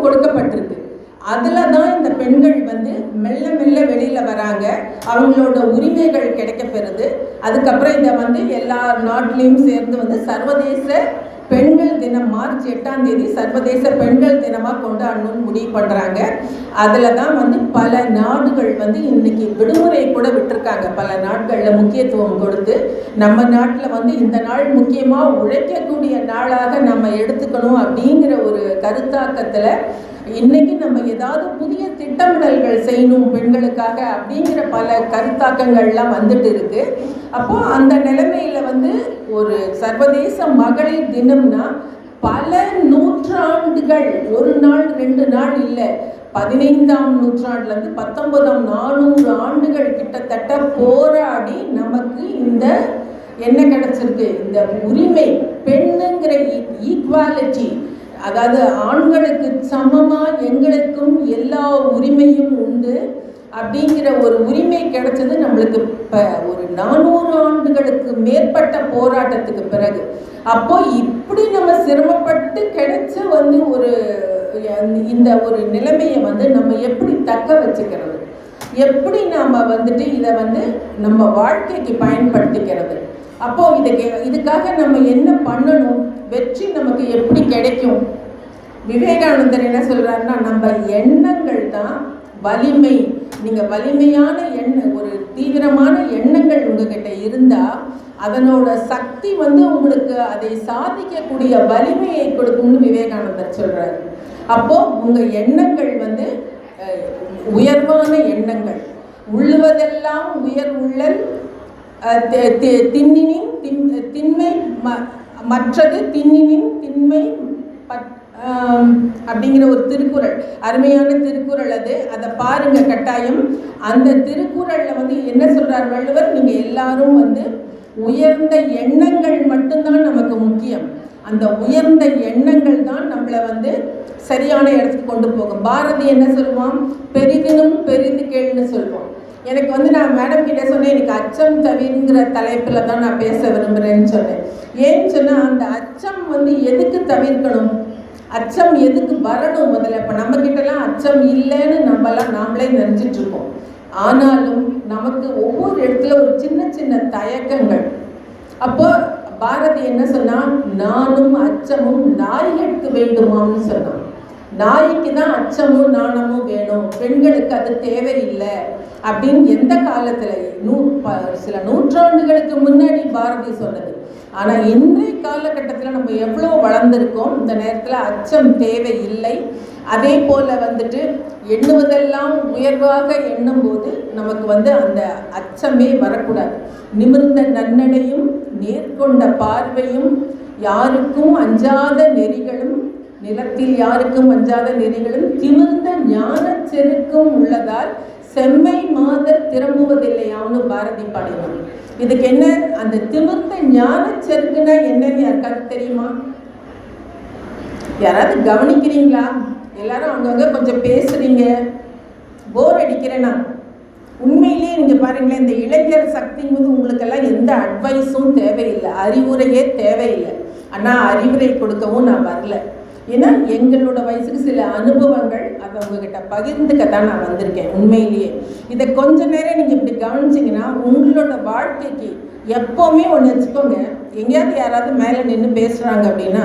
கொடுக்கப்பட்டிருக்கு. அதில் தான் இந்த பெண்கள் வந்து மெல்ல மெல்ல வெளியில் வராங்க, அவங்களோட உரிமைகள் கிடைக்கப்பெறுது. அதுக்கப்புறம் இதை வந்து எல்லா நாட்டிலையும் சேர்ந்து வந்து சர்வதேச பெண்கள் தினம் மார்ச் 8ஆம் தேதி சர்வதேச பெண்கள் தினமாக கொண்டாடணும்னு முடிவு பண்ணுறாங்க. அதில் தான் வந்து பல நாடுகள் வந்து இன்றைக்கி விடுமுறை கூட விட்டுருக்காங்க. பல நாட்களில் முக்கியத்துவம் கொடுத்து நம்ம நாட்டில் வந்து இந்த நாள் முக்கியமாக உழைக்கக்கூடிய நாளாக நம்ம எடுத்துக்கணும் அப்படிங்கிற ஒரு கருத்தாக்கத்தில் இன்றைக்கி நம்ம ஏதாவது புதிய திட்டமிடல்கள் செய்யணும் பெண்களுக்காக அப்படிங்கிற பல கருத்தாக்கங்கள்லாம் வந்துட்டு இருக்கு. அப்போது அந்த நிலைமையில் வந்து ஒரு சர்வதேச மகளிர் தினம்னா பல நூற்றாண்டுகள், ஒரு நாள் 2 நாள் இல்லை, 15ஆம் நூற்றாண்டுலேருந்து 19ஆம் 400 ஆண்டுகள் கிட்டத்தட்ட போராடி நமக்கு இந்த என்ன கிடைச்சிருக்கு, இந்த உரிமை, பெண்ணுங்கிற ஈக்வாலிட்டி, அதாவது ஆண்களுக்கு சமமாக எங்களுக்கும் எல்லா உரிமையும் உண்டு அப்படிங்கிற ஒரு உரிமை கிடைச்சது நம்மளுக்கு இப்போ ஒரு 400 ஆண்டுகளுக்கு மேற்பட்ட போராட்டத்துக்கு பிறகு. அப்போ இப்படி நம்ம சிரமப்பட்டு கிடைச்ச வந்து ஒரு இந்த ஒரு நிலைமையை வந்து நம்ம எப்படி தக்க வச்சுக்கிறது, எப்படி நாம் வந்துட்டு இதை வந்து நம்ம வாழ்க்கைக்கு பயன்படுத்திக்கிறது. அப்போது இதுக்காக நம்ம என்ன பண்ணணும், வெற்றி நமக்கு எப்படி கிடைக்கும்? விவேகானந்தர் என்ன சொல்கிறாருன்னா, நம்ம எண்ணங்கள் தான் வலிமை. நீங்கள் வலிமையான ஒரு தீவிரமான எண்ணங்கள் உங்ககிட்ட இருந்தால் அதனோட சக்தி வந்து உங்களுக்கு அதை சாதிக்கக்கூடிய வலிமையை கொடுக்கும்னு விவேகானந்தர் சொல்கிறார். அப்போது உங்கள் எண்ணங்கள் வந்து உயர்வான எண்ணங்கள், உள்ளுவதெல்லாம் உயர் உள்ளல், திண்ணினின் திண்மை மற்றது திண்ணினின் திண்மை அப்படிங்கிற ஒரு திருக்குறள், அருமையான திருக்குறள் அது. அதை பாருங்க கட்டாயம். அந்த திருக்குறளில் வந்து என்ன சொல்கிறார் வள்ளுவர், நீங்கள் எல்லாரும் வந்து உயர்ந்த எண்ணங்கள் மட்டும்தான் நமக்கு முக்கியம், அந்த உயர்ந்த எண்ணங்கள் தான் நம்மளை வந்து சரியான இடத்துக்கு கொண்டு போகும். பாரதி என்ன சொல்லுவான், பெரிதினும் பெரிது கேள்னு சொல்லுவான். எனக்கு வந்து நான் மேடம் கிட்டே சொன்னேன், எனக்கு அச்சம் தவிர்ங்கிற தலைப்பில் தான் நான் பேச விரும்புகிறேன்னு சொன்னேன். ஏன்னு சொன்னால் அந்த அச்சம் வந்து எதுக்கு தவிர்க்கணும், அச்சம் எதுக்கு வரணும் முதல்ல? இப்போ நம்மக்கிட்டலாம் அச்சம் இல்லைன்னு நாமளே நினச்சிட்ருக்கோம். ஆனாலும் நமக்கு ஒவ்வொரு இடத்துல ஒரு சின்ன சின்ன தயக்கங்கள். அப்போ பாரதி என்ன சொன்னால், நானும் அச்சமும் நாய்களுக்கு வேண்டுமான்னு சொன்னான். நாய்க்கு தான் அச்சமும் நாணமும் வேணும், பெண்களுக்கு அது தேவையில்லை அப்படின்னு எந்த காலத்தில் சில நூற்றாண்டுகளுக்கு முன்னாடி பாரதி சொன்னது. ஆனால் இன்றைய காலகட்டத்தில் நம்ம எவ்வளோ வளர்ந்துருக்கோம், இந்த நேரத்தில் அச்சம் தேவையில்லை. அதே போல் வந்துட்டு எண்ணுவதெல்லாம் உயர்வாக எண்ணும்போது நமக்கு வந்து அந்த அச்சமே வரக்கூடாது. நிமிர்ந்த நன்னடையும் நேர்கொண்ட பார்வையும் யாருக்கும் அஞ்சாத நெறிகளும், நிலத்தில் யாருக்கும் அஞ்சாத நெறிகளும், திமிர்ந்த ஞான செருக்கும் உள்ளதால் செம்மை மாதர் திரும்புவதில்லையான்னு பாரதி பாடினான். இதுக்கு என்ன, அந்த திமிர்ந்த ஞான செருக்குன்னா என்னன்னு யாருக்காவது தெரியுமா? யாராவது கவனிக்கிறீங்களா? எல்லாரும் அங்கங்க கொஞ்சம் பேசுறீங்க, போர் அடிக்கிறேன்னா. உண்மையிலேயே நீங்கள் பாருங்களேன், இந்த இளைஞர் சக்திங்கும்போது உங்களுக்கெல்லாம் எந்த அட்வைஸும் தேவையில்லை, அறிவுரையே தேவையில்லை. ஆனால் அறிவுரை கொடுக்கவும் நான் வரல. ஏன்னா எங்களோட வயசுக்கு சில அனுபவங்கள் அதை உங்ககிட்ட பகிர்ந்துக்க தான் நான் வந்திருக்கேன். உண்மையிலேயே இதை கொஞ்ச நேரம் நீங்கள் இப்படி கவனிச்சிங்கன்னா உங்களோட வாழ்க்கைக்கு எப்போவுமே ஒன்று வச்சுக்கோங்க. எங்கேயாவது யாராவது மேலே நின்று பேசுகிறாங்க அப்படின்னா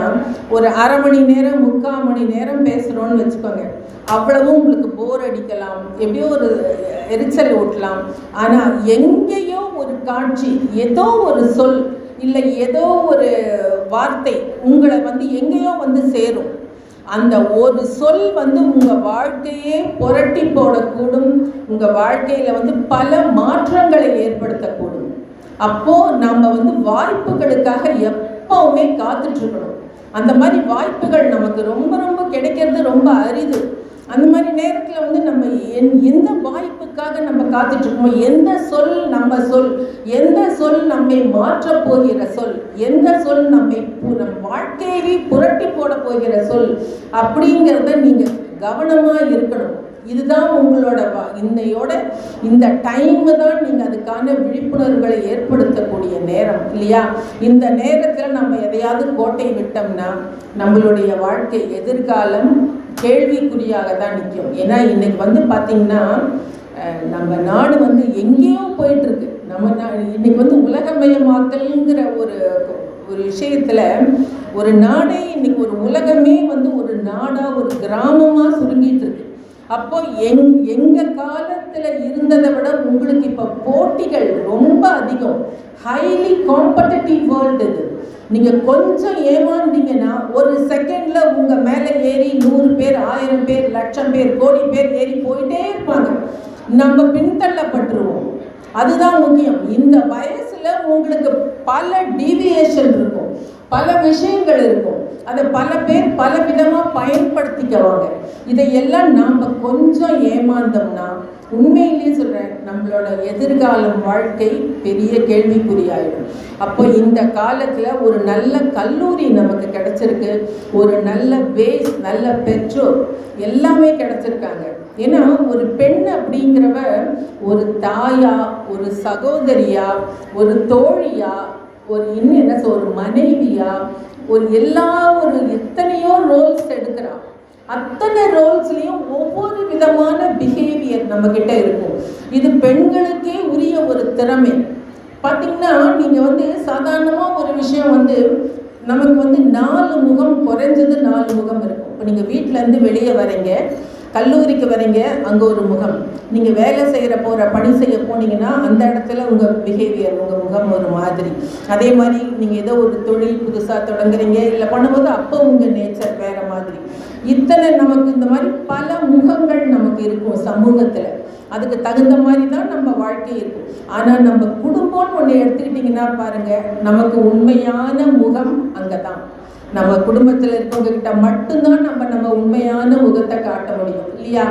ஒரு அரை மணி நேரம் 3/4 மணி நேரம் பேசுகிறோன்னு வச்சுக்கோங்க. அவ்வளவும் உங்களுக்கு போர் அடிக்கலாம், எப்படியோ ஒரு எரிச்சல் ஊட்டலாம். ஆனால் எங்கேயோ ஒரு காட்சி, ஏதோ ஒரு சொல், இல்லை ஏதோ ஒரு வார்த்தை உங்களை வந்து எங்கேயோ வந்து சேரும். அந்த ஒரு சொல் வந்து உங்கள் வாழ்க்கையே புரட்டி போடக்கூடும், உங்கள் வாழ்க்கையில் வந்து பல மாற்றங்களை ஏற்படுத்தக்கூடும். அப்போது நம்ம வந்து வாய்ப்புகளுக்காக எப்போவுமே காத்துட்ருக்கணும். அந்த மாதிரி வாய்ப்புகள் நமக்கு ரொம்ப ரொம்ப கிடைக்கிறது ரொம்ப அரிது. அந்த மாதிரி நேரத்தில் வந்து நம்ம எந்த வாய்ப்புக்காக நம்ம காத்துட்ருக்கோமோ, எந்த சொல் எந்த சொல் நம்மை மாற்றப் போகிற சொல், எந்த சொல் நம் வாழ்க்கையை புரட்டி போட போகிற சொல் அப்படிங்கிறத நீங்கள் கவனமாக இருக்கணும். இதுதான் உங்களோட இன்னையோட இந்த டைம் தான் நீங்கள் அதுக்கான விழிப்புணர்வுகளை ஏற்படுத்தக்கூடிய நேரம் இல்லையா? இந்த நேரத்தில் நம்ம எதையாவது கோட்டை விட்டோம்னா நம்மளுடைய வாழ்க்கை எதிர்காலம் கேள்விக்குறியாக தான் நிற்கும். ஏன்னா இன்னைக்கு வந்து பார்த்திங்கன்னா நம்ம நாடு வந்து எங்கேயோ போயிட்டுருக்கு. நம்ம இன்னைக்கு வந்து உலகமயமாக்கல்ங்கிற ஒரு விஷயத்தில் ஒரு நாடே இன்னைக்கு ஒரு உலகமே வந்து ஒரு நாடாக ஒரு கிராமமாக சுருங்கிட்டு இருக்கு. அப்போ எங்கள் காலத்தில் இருந்ததை விட உங்களுக்கு இப்போ போட்டிகள் ரொம்ப அதிகம். ஹைலி காம்படிட்டிவ் வேர்ல்டு இது. நீங்கள் கொஞ்சம் ஏமாந்தீங்கன்னா ஒரு செகண்டில் உங்கள் மேலே ஏறி 100 பேர் 1000 பேர் 1,00,000 பேர் கோடி பேர் ஏறி போயிட்டே இருப்பாங்க. நம்ம பின்தள்ளப்பட்டுருவோம். அதுதான் முக்கியம். இந்த வயசில் உங்களுக்கு பல டீவியேஷன் இருக்கும், பல விஷயங்கள் இருக்கும். அதை பல பேர் பல விதமாக பயன்படுத்திக்குவாங்க. இதையெல்லாம் நாம் கொஞ்சம் ஏமாந்தோம்னா உண்மையிலேயே சொல்கிறேன், நம்மளோட எதிர்காலம் வாழ்க்கை பெரிய கேள்விக்குறியாயிடும். அப்போ இந்த காலத்தில் ஒரு நல்ல கல்லூரி நமக்கு கிடைச்சிருக்கு, ஒரு நல்ல பேஸ், நல்ல பெற்றோர் எல்லாமே கிடைச்சிருக்காங்க. ஏன்னா ஒரு பெண் அப்படிங்கிறவ ஒரு தாயா, ஒரு சகோதரியா, ஒரு தோழியா, இன்னும் என்ன ஒரு மனைவியா, ஒரு எத்தனையோ ரோல்ஸ் எடுக்கிறான். அத்தனை ரோல்ஸ்லேயும் ஒவ்வொரு விதமான பிஹேவியர் நம்மக்கிட்ட இருக்கும். இது பெண்களுக்கே உரிய ஒரு திறமை. பார்த்திங்கன்னா நீங்கள் வந்து சாதாரணமாக ஒரு விஷயம் வந்து நமக்கு வந்து 4 முகம், குறைஞ்சது 4 முகம் இருக்கும். இப்போ நீங்கள் வீட்டிலேருந்து வெளியே வரீங்க, கல்லூரிக்கு வரீங்க, அங்கே ஒரு முகம். நீங்கள் வேலை பணி செய்ய போனீங்கன்னா அந்த இடத்துல உங்கள் பிஹேவியர், உங்கள் முகம் ஒரு மாதிரி. அதே மாதிரி நீங்கள் ஏதோ ஒரு தொழில் புதுசாக தொடங்குறீங்க இல்லை பண்ணும்போது அப்போ உங்கள் நேச்சர் வேறு மாதிரி. இத்தனை நமக்கு இந்த மாதிரி பல முகங்கள் நமக்கு இருக்கும் சமூகத்தில். அதுக்கு தகுந்த மாதிரி தான் நம்ம வாழ்க்கை இருக்கும். ஆனால் நம்ம குடும்பம்னு ஒன்று எடுத்துக்கிட்டிங்கன்னா பாருங்கள், நமக்கு உண்மையான முகம் அங்கே தான். நம்ம குடும்பத்தில் இருக்கவங்க கிட்ட மட்டும்தான் நம்ம உண்மையான முகத்தை காட்ட முடியும் இல்லையா?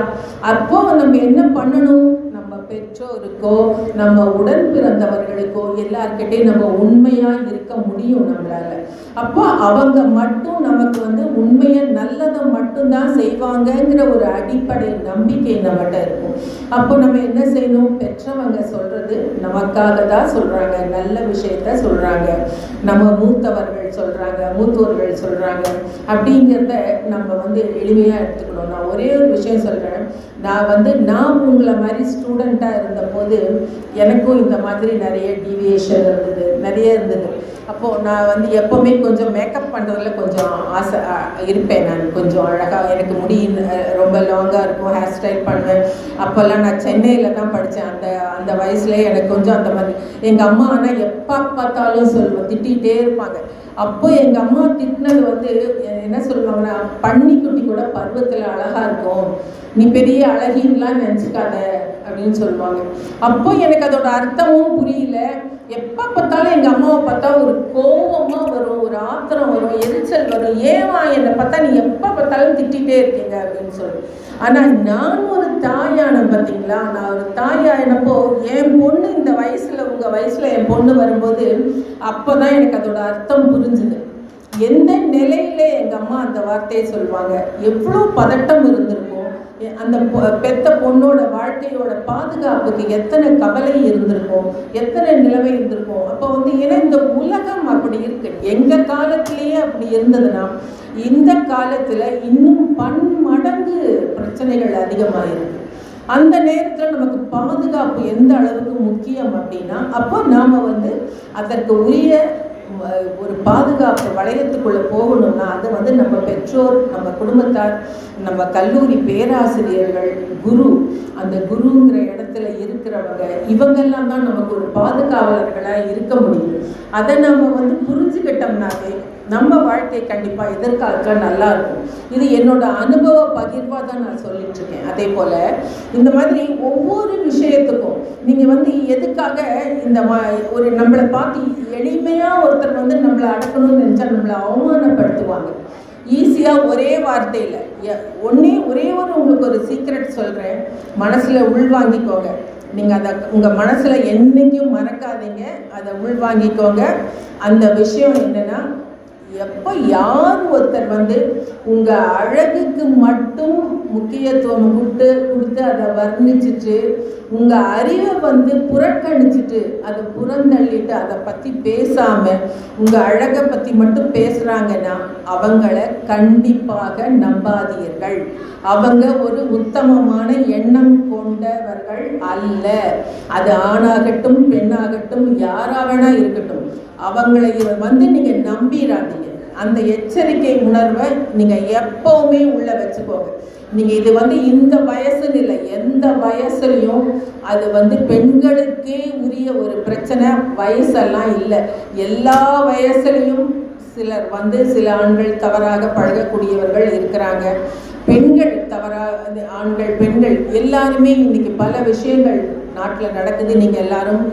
அப்போ நம்ம என்ன பண்ணணும்? நம்ம பெற்றோருக்கோ நம்ம உடன் பிறந்தவர்களுக்கோ எல்லார்கிட்டையும் நம்ம உண்மையாக இருக்க முடியும் நம்மளால. அப்போ அவங்க மட்டும் நமக்கு வந்து உண்மையை நல்லதை மட்டும்தான் செய்வாங்கங்கிற ஒரு அடிப்படை நம்பிக்கை நம்மகிட்ட இருக்கும். அப்போ நம்ம என்ன செய்யணும்? பெற்றவங்க சொல்றது நமக்காக தான் சொல்றாங்க, நல்ல விஷயத்த சொல்றாங்க, நம்ம மூத்தோர்கள் சொல்றாங்க அப்படிங்கிறத நம்ம வந்து எளிமையாக எடுத்துக்கணும். நான் ஒரே ஒரு விஷயம் சொல்கிறேன். நான் உங்களை மாதிரி ஸ்டூடெண்ட்டாக இருந்தபோது எனக்கும் இந்த மாதிரி நிறைய டீவியேஷன் இருந்தது. அப்போது நான் வந்து எப்போவுமே கொஞ்சம் மேக்கப் பண்ணுறதுல கொஞ்சம் ஆசை இருப்பேன். நான் கொஞ்சம் அழகாக, எனக்கு முடி ரொம்ப லாங்காக இருக்கும், ஹேர் ஸ்டைல் பண்ணுவேன். அப்போல்லாம் நான் சென்னையில் தான் படித்தேன். அந்த வயசுலேயே எனக்கு கொஞ்சம் அந்த மாதிரி. எங்கள் அம்மா ஆனால் எப்போ பார்த்தாலும் திட்டிகிட்டே இருப்பாங்க. அப்போ எங்கள் அம்மா திட்டினது வந்து என்ன சொல்லுவாங்கன்னா, பன்னிக்குட்டி கூட பருவத்தில் அழகாக இருக்கும், நீ பெரிய அழகின்லாம் நினச்சிக்காத அப்படின்னு சொல்லுவாங்க. அப்போ எனக்கு அதோட அர்த்தமும் புரியல. எப்போ பார்த்தாலும் எங்கள் அம்மாவை பார்த்தா ஒரு கோபமாக வரும், ஒரு ஆத்திரம் வரும், எரிச்சல் வரும். ஏமா என்னை பார்த்தா நீ எப்போ பார்த்தாலும் திட்டிகிட்டே இருக்கீங்க அப்படின்னு சொல்லி. ஆனால் நான் ஒரு தாயான பார்த்தீங்களா, நான் ஒரு தாயானப்போ என் பொண்ணு இந்த வயசில், உங்கள் வயசில் என் பொண்ணு வரும்போது அப்போ தான் எனக்கு அதோட அர்த்தம் புரிஞ்சுது. எந்த நிலையில எங்கள் அம்மா அந்த வார்த்தையை சொல்லுவாங்க, எவ்வளோ பதட்டம் இருந்திருக்கும், அந்த பெத்த பொண்ணோட வாழ்க்கையோட பாதுகாப்புக்கு எத்தனை கவலை இருந்திருக்கும், எத்தனை நிலைமை இருந்திருக்கும். அப்போ வந்து ஏன்னா இந்த உலகம் அப்படி இருக்கு. எங்கள் காலத்திலேயே அப்படி இருந்ததுன்னா இந்த காலத்தில் இன்னும் பன்மடங்கு பிரச்சனைகள் அதிகமாக இருக்கு. அந்த நேரத்தில் நமக்கு பாதுகாப்பு எந்த அளவுக்கு முக்கியம் அப்படின்னா, அப்போ நாம் வந்து அதற்கு உரிய ஒரு பாதுகாப்பு வளையத்துக்குள்ளே போகணும்னா அது வந்து நம்ம பெற்றோர், நம்ம குடும்பத்தார், நம்ம கல்லூரி பேராசிரியர்கள், அந்த குருங்கிற இடத்துல இருக்கிறவங்க, இவங்கெல்லாம் தான் நமக்கு ஒரு பாதுகாவலர்களாக இருக்க முடியும். அதை நம்ம வந்து புரிஞ்சுக்கிட்டோம்னாவே நம்ம வாழ்க்கை கண்டிப்பாக எதிர்காலத்தில் நல்லா இருக்கும். இது என்னோட அனுபவ பகிர்வாக தான் நான் சொல்லிட்டு இருக்கேன். அதே போல் இந்த மாதிரி ஒவ்வொரு விஷயத்துக்கும் நீங்கள் வந்து எதுக்காக ஒரு நம்மளை பார்த்து எளிமையாக ஒருத்தர் வந்து நம்மளை அடக்கணும்னு நினச்சா நம்மளை அவமானப்படுத்துவாங்க ஈஸியாக ஒரே வார்த்தையில். ஒரே உங்களுக்கு ஒரு சீக்ரெட் சொல்கிறேன், மனசில் உள்வாங்கிக்கோங்க. நீங்கள் அதை உங்கள் மனசில் என்றைக்கும் மறக்காதீங்க, அதை உள்வாங்கிக்கோங்க. அந்த விஷயம் என்னென்னா, எப்போ யார் ஒருத்தர் வந்து உங்கள் அழகுக்கு மட்டும் மட்டும் முக்கியத்துவம் கொடுத்து அதை வர்ணிச்சுட்டு உங்கள் அறிவை வந்து புறக்கணிச்சிட்டு அதை புறந்தள்ளிட்டு அதை பற்றி பேசாமல் உங்கள் அழகை பற்றி மட்டும் பேசுகிறாங்கன்னா அவங்கள கண்டிப்பாக நம்பாதீர்கள். அவங்க ஒரு உத்தமமான எண்ணம் கொண்டவர்கள் அல்ல. அது ஆணாகட்டும் பெண்ணாகட்டும் யாராவனா இருக்கட்டும், அவங்களை வந்து நீங்கள் நம்பிடாதீங்க. அந்த எச்சரிக்கை உணர்வை நீங்கள் எப்போவுமே உள்ள வச்சுக்கோங்க. நீங்கள் இது வந்து இந்த வயசுன்னு இல்லை, எந்த வயசுலையும் அது வந்து பெண்களுக்கே உரிய ஒரு பிரச்சனை வயசெல்லாம் இல்லை. எல்லா வயசுலையும் சிலர் வந்து சில ஆண்கள் தவறாக பழகக்கூடியவர்கள் இருக்கிறாங்க. பெண்கள் தவறாக, ஆண்கள் பெண்கள் எல்லாருமே இன்னைக்கு பல விஷயங்கள் நாட்டில் நடக்குது. நீங்கள் எல்லாரும்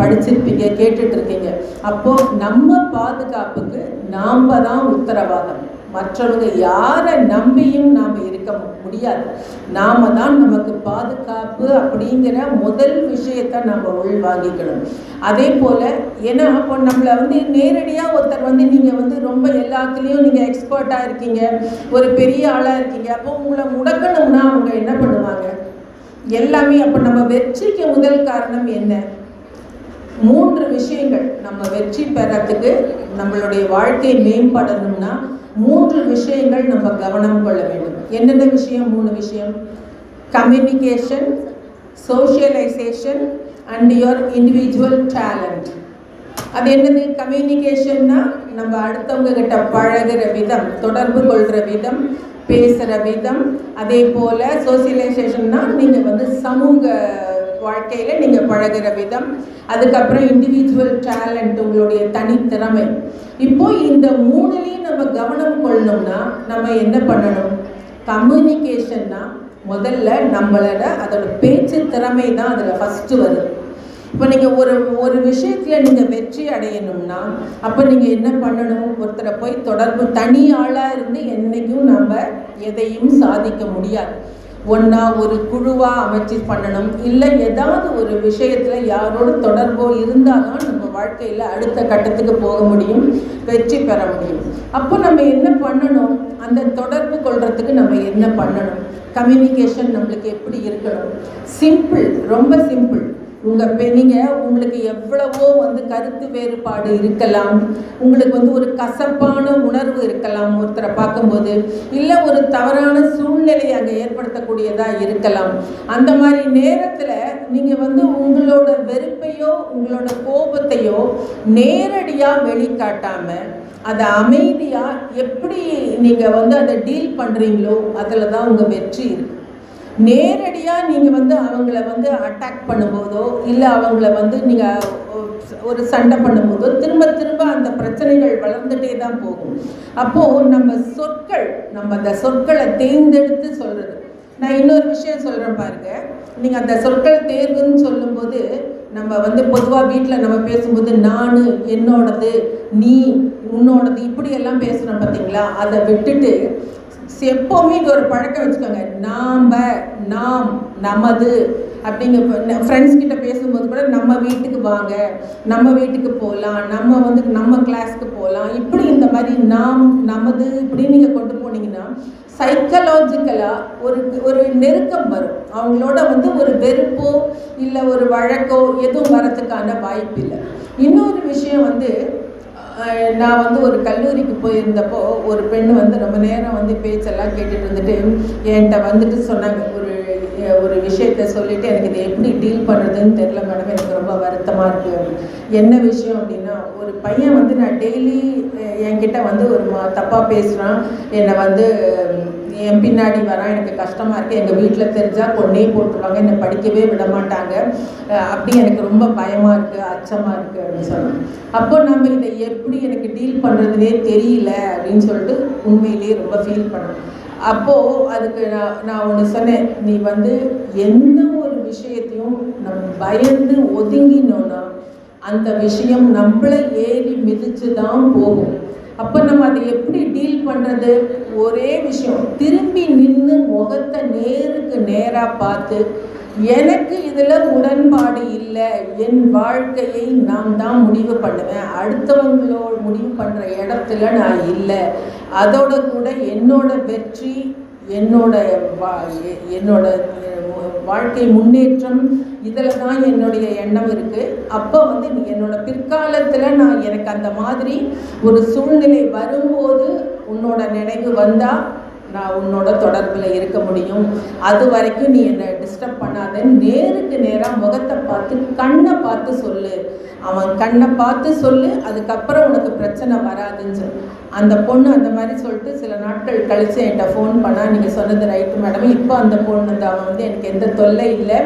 படிச்சிருப்பீங்க, கேட்டுட்ருக்கீங்க. அப்போது நம்ம பாதுகாப்புக்கு நாம் தான் உத்தரவாதம். மற்றவங்க யாரை நம்பியும் நாம் இருக்க முடியாது. நாம் தான் நமக்கு பாதுகாப்பு அப்படிங்கிற முதல் விஷயத்தை நம்ம உள்வாங்கிக்கணும். அதே போல் ஏன்னா அப்போ நம்மளை வந்து நேரடியாக ஒருத்தர் வந்து நீங்கள் வந்து ரொம்ப எல்லாத்துலேயும் நீங்கள் எக்ஸ்பர்ட்டாக இருக்கீங்க, ஒரு பெரிய ஆளாக இருக்கீங்க, அப்போ உங்களை முடக்கணும்னா அவங்க என்ன பண்ணுவாங்க? எல்லாமே. அப்போ நம்ம வெற்றிக்கு முதல் காரணம் என்ன? 3 விஷயங்கள். நம்ம வெற்றி பெறத்துக்கு, நம்மளுடைய வாழ்க்கை மேம்படணும்னா 3 விஷயங்கள் நம்ம கவனம் கொள்ள வேண்டும். என்னென்ன விஷயம்? 3 விஷயம். Communication, socialisation and your individual talent. அது என்னது? கம்யூனிகேஷன்னா நம்ம அடுத்தவங்க கிட்ட பழகிற விதம், தொடர்பு கொள்கிற விதம், பேசுகிற விதம். அதே போல் சோசியலைசேஷன்னா நீங்கள் வந்து சமூக வாழ்க்கையில் நீங்கள் பழகிற விதம். அதுக்கப்புறம் இண்டிவிஜுவல் டேலண்ட், உங்களுடைய தனித்திறமை. இப்போ இந்த 3லையும் நம்ம கவனம் கொள்ளணும்னா நம்ம என்ன பண்ணணும்? கம்யூனிகேஷன்னா முதல்ல நம்மளோட அதோட பேச்சு திறமை தான் அதில் ஃபஸ்ட்டு வருது. இப்போ நீங்கள் ஒரு விஷயத்தில் நீங்கள் வெற்றி அடையணும்னா அப்போ நீங்கள் என்ன பண்ணணும்? ஒருத்தரை போய் தொடர்பு, தனி ஆளாக இருந்து என்றைக்கும் நம்ம எதையும் சாதிக்க முடியாது. ஒன்றா ஒரு குழுவாக அமைச்சு பண்ணணும். இல்லை ஏதாவது ஒரு விஷயத்தில் யாரோட தொடர்போ இருந்தால் தான் நம்ம வாழ்க்கையில் அடுத்த கட்டத்துக்கு போக முடியும், வெற்றி பெற முடியும். அப்போ நம்ம என்ன பண்ணணும்? அந்த தொடர்பு கொள்றதுக்கு நம்ம என்ன பண்ணணும்? கம்யூனிகேஷன் நம்மளுக்கு எப்படி இருக்கணும்? சிம்பிள், ரொம்ப சிம்பிள். நீங்கள் உங்களுக்கு எவ்வளவோ வந்து கருத்து வேறுபாடு இருக்கலாம், உங்களுக்கு வந்து ஒரு கசப்பான உணர்வு இருக்கலாம் ஒருத்தரை பார்க்கும்போது, இல்லை ஒரு தவறான சூழ்நிலையை அங்கே ஏற்படுத்தக்கூடியதாக இருக்கலாம். அந்த மாதிரி நேரத்தில் நீங்கள் வந்து உங்களோட வெறுப்பையோ உங்களோட கோபத்தையோ நேரடியாக வெளிக்காட்டாமல் அதை அமைதியாக எப்படி நீங்கள் வந்து அதை டீல் பண்ணுறீங்களோ அதில் தான் உங்கள் வெற்றி இருக்குது. நேரடியாக நீங்கள் வந்து அவங்கள வந்து அட்டாக் பண்ணும்போதோ இல்லை அவங்கள வந்து நீங்கள் ஒரு சண்டை பண்ணும்போதோ திரும்ப திரும்ப அந்த பிரச்சனைகள் வளர்ந்துட்டே தான் போகும். அப்போது நம்ம அந்த சொற்களை தேர்ந்தெடுத்து சொல்கிறது. நான் இன்னொரு விஷயம் சொல்கிறேன் பாருங்கள். நீங்கள் அந்த சொற்கள் தேர்வுன்னு சொல்லும்போது நம்ம வந்து பொதுவாக வீட்டில் நம்ம பேசும்போது நான், என்னோடது, நீ, உன்னோடது இப்படியெல்லாம் பேசுகிறோம் பார்த்தீங்களா? அதை விட்டுட்டு எப்போவுமே இங்கே ஒரு பழக்கம் வச்சுக்கோங்க. நாம், நமது அப்படிங்க. ஃப்ரெண்ட்ஸ் கிட்ட பேசும்போது கூட நம்ம வீட்டுக்கு வாங்க, நம்ம வீட்டுக்கு போகலாம், நம்ம வந்து நம்ம கிளாஸ்க்கு போகலாம், இப்படி இந்த மாதிரி நாம், நமது இப்படின்னு நீங்கள் கொண்டு போனீங்கன்னா சைக்கலாஜிக்கலாக ஒரு நெருக்கம் வரும். அவங்களோட வந்து ஒரு வெறுப்போ இல்லை ஒரு வழக்கோ எதுவும் வரதுக்கான வாய்ப்பு இல்லை. இன்னொரு விஷயம் வந்து, நான் வந்து ஒரு கல்லூரிக்கு போயிருந்தப்போ ஒரு பெண் வந்து ரொம்ப நேரம் வந்து பேச்செல்லாம் கேட்டுட்டு இருந்துட்டு என்கிட்ட வந்துட்டு சொன்னாங்க, ஒரு விஷயத்த சொல்லிவிட்டு எனக்கு இதை எப்படி டீல் பண்ணுறதுன்னு தெரில மேடம், எனக்கு ரொம்ப வருத்தமாக இருக்குது. என்ன விஷயம் அப்படின்னா, ஒரு பையன் வந்து நான் டெய்லி என்கிட்ட வந்து ஒரு தப்பாக பேசுகிறான், என்னை வந்து என் பின்னாடி வரான், எனக்கு கஷ்டமாக இருக்குது, எங்கள் வீட்டில் தெரிஞ்சால் கொன்னே போட்டுருவாங்க, என்னை படிக்கவே விட மாட்டாங்க, அப்படி எனக்கு ரொம்ப பயமாக இருக்குது, அச்சமாக இருக்குது அப்படின்னு சொன்னாங்க. அப்போ நம்ம இதை எப்படி எனக்கு டீல் பண்ணுறதுனே தெரியல அப்படின்னு சொல்லிட்டு உண்மையிலேயே ரொம்ப ஃபீல் பண்ணேன். அப்போது அதுக்கு நான் ஒன்று சொன்னேன், நீ வந்து எந்த ஒரு விஷயத்தையும் நம்ம பயந்து ஒதுங்கினோன்னா அந்த விஷயம் நம்மளை ஏறி மிதித்து தான் போகும். அப்போ நம்ம அதை எப்படி டீல் பண்ணுறது? ஒரே விஷயம், திரும்பி நின்று முகத்தை நேருக்கு நேராக பார்த்து, எனக்கு இதில் உடன்பாடு இல்லை, என் வாழ்க்கையை நான் தான் முடிவு பண்ணுவேன், அடுத்தவங்களோட முடிவு பண்ணுற இடத்துல நான் இல்லை, அதோட கூட என்னோட வெற்றி என்னோட என்னோட வாழ்க்கை முன்னேற்றம் இதில் தான் என்னுடைய எண்ணம் இருக்குது. அப்போ வந்து என்னோட பிற்காலத்தில் நான் எனக்கு அந்த மாதிரி ஒரு சூழ்நிலை வரும்போது உன்னோட நினைவு வந்தால் நான் உன்னோட தொடர்பில் இருக்க முடியும். அது வரைக்கும் நீ என்னை டிஸ்டர்ப் பண்ணாத, நேருக்கு நேராக முகத்தை பார்த்து கண்ணை பார்த்து சொல்லு, அவன் கண்ணை பார்த்து சொல்லு, அதுக்கப்புறம் உனக்கு பிரச்சனை வராதுன்னு சொல்லு. அந்த பொண்ணு அந்த மாதிரி சொல்லிட்டு சில நாட்கள் கழித்து என்கிட்ட ஃபோன் பண்ணால், நீங்கள் சொன்னது ரைட்டு மேடம், இப்போ அந்த பொண்ணு அவன் வந்து எனக்கு எந்த தொல்லை இல்லை,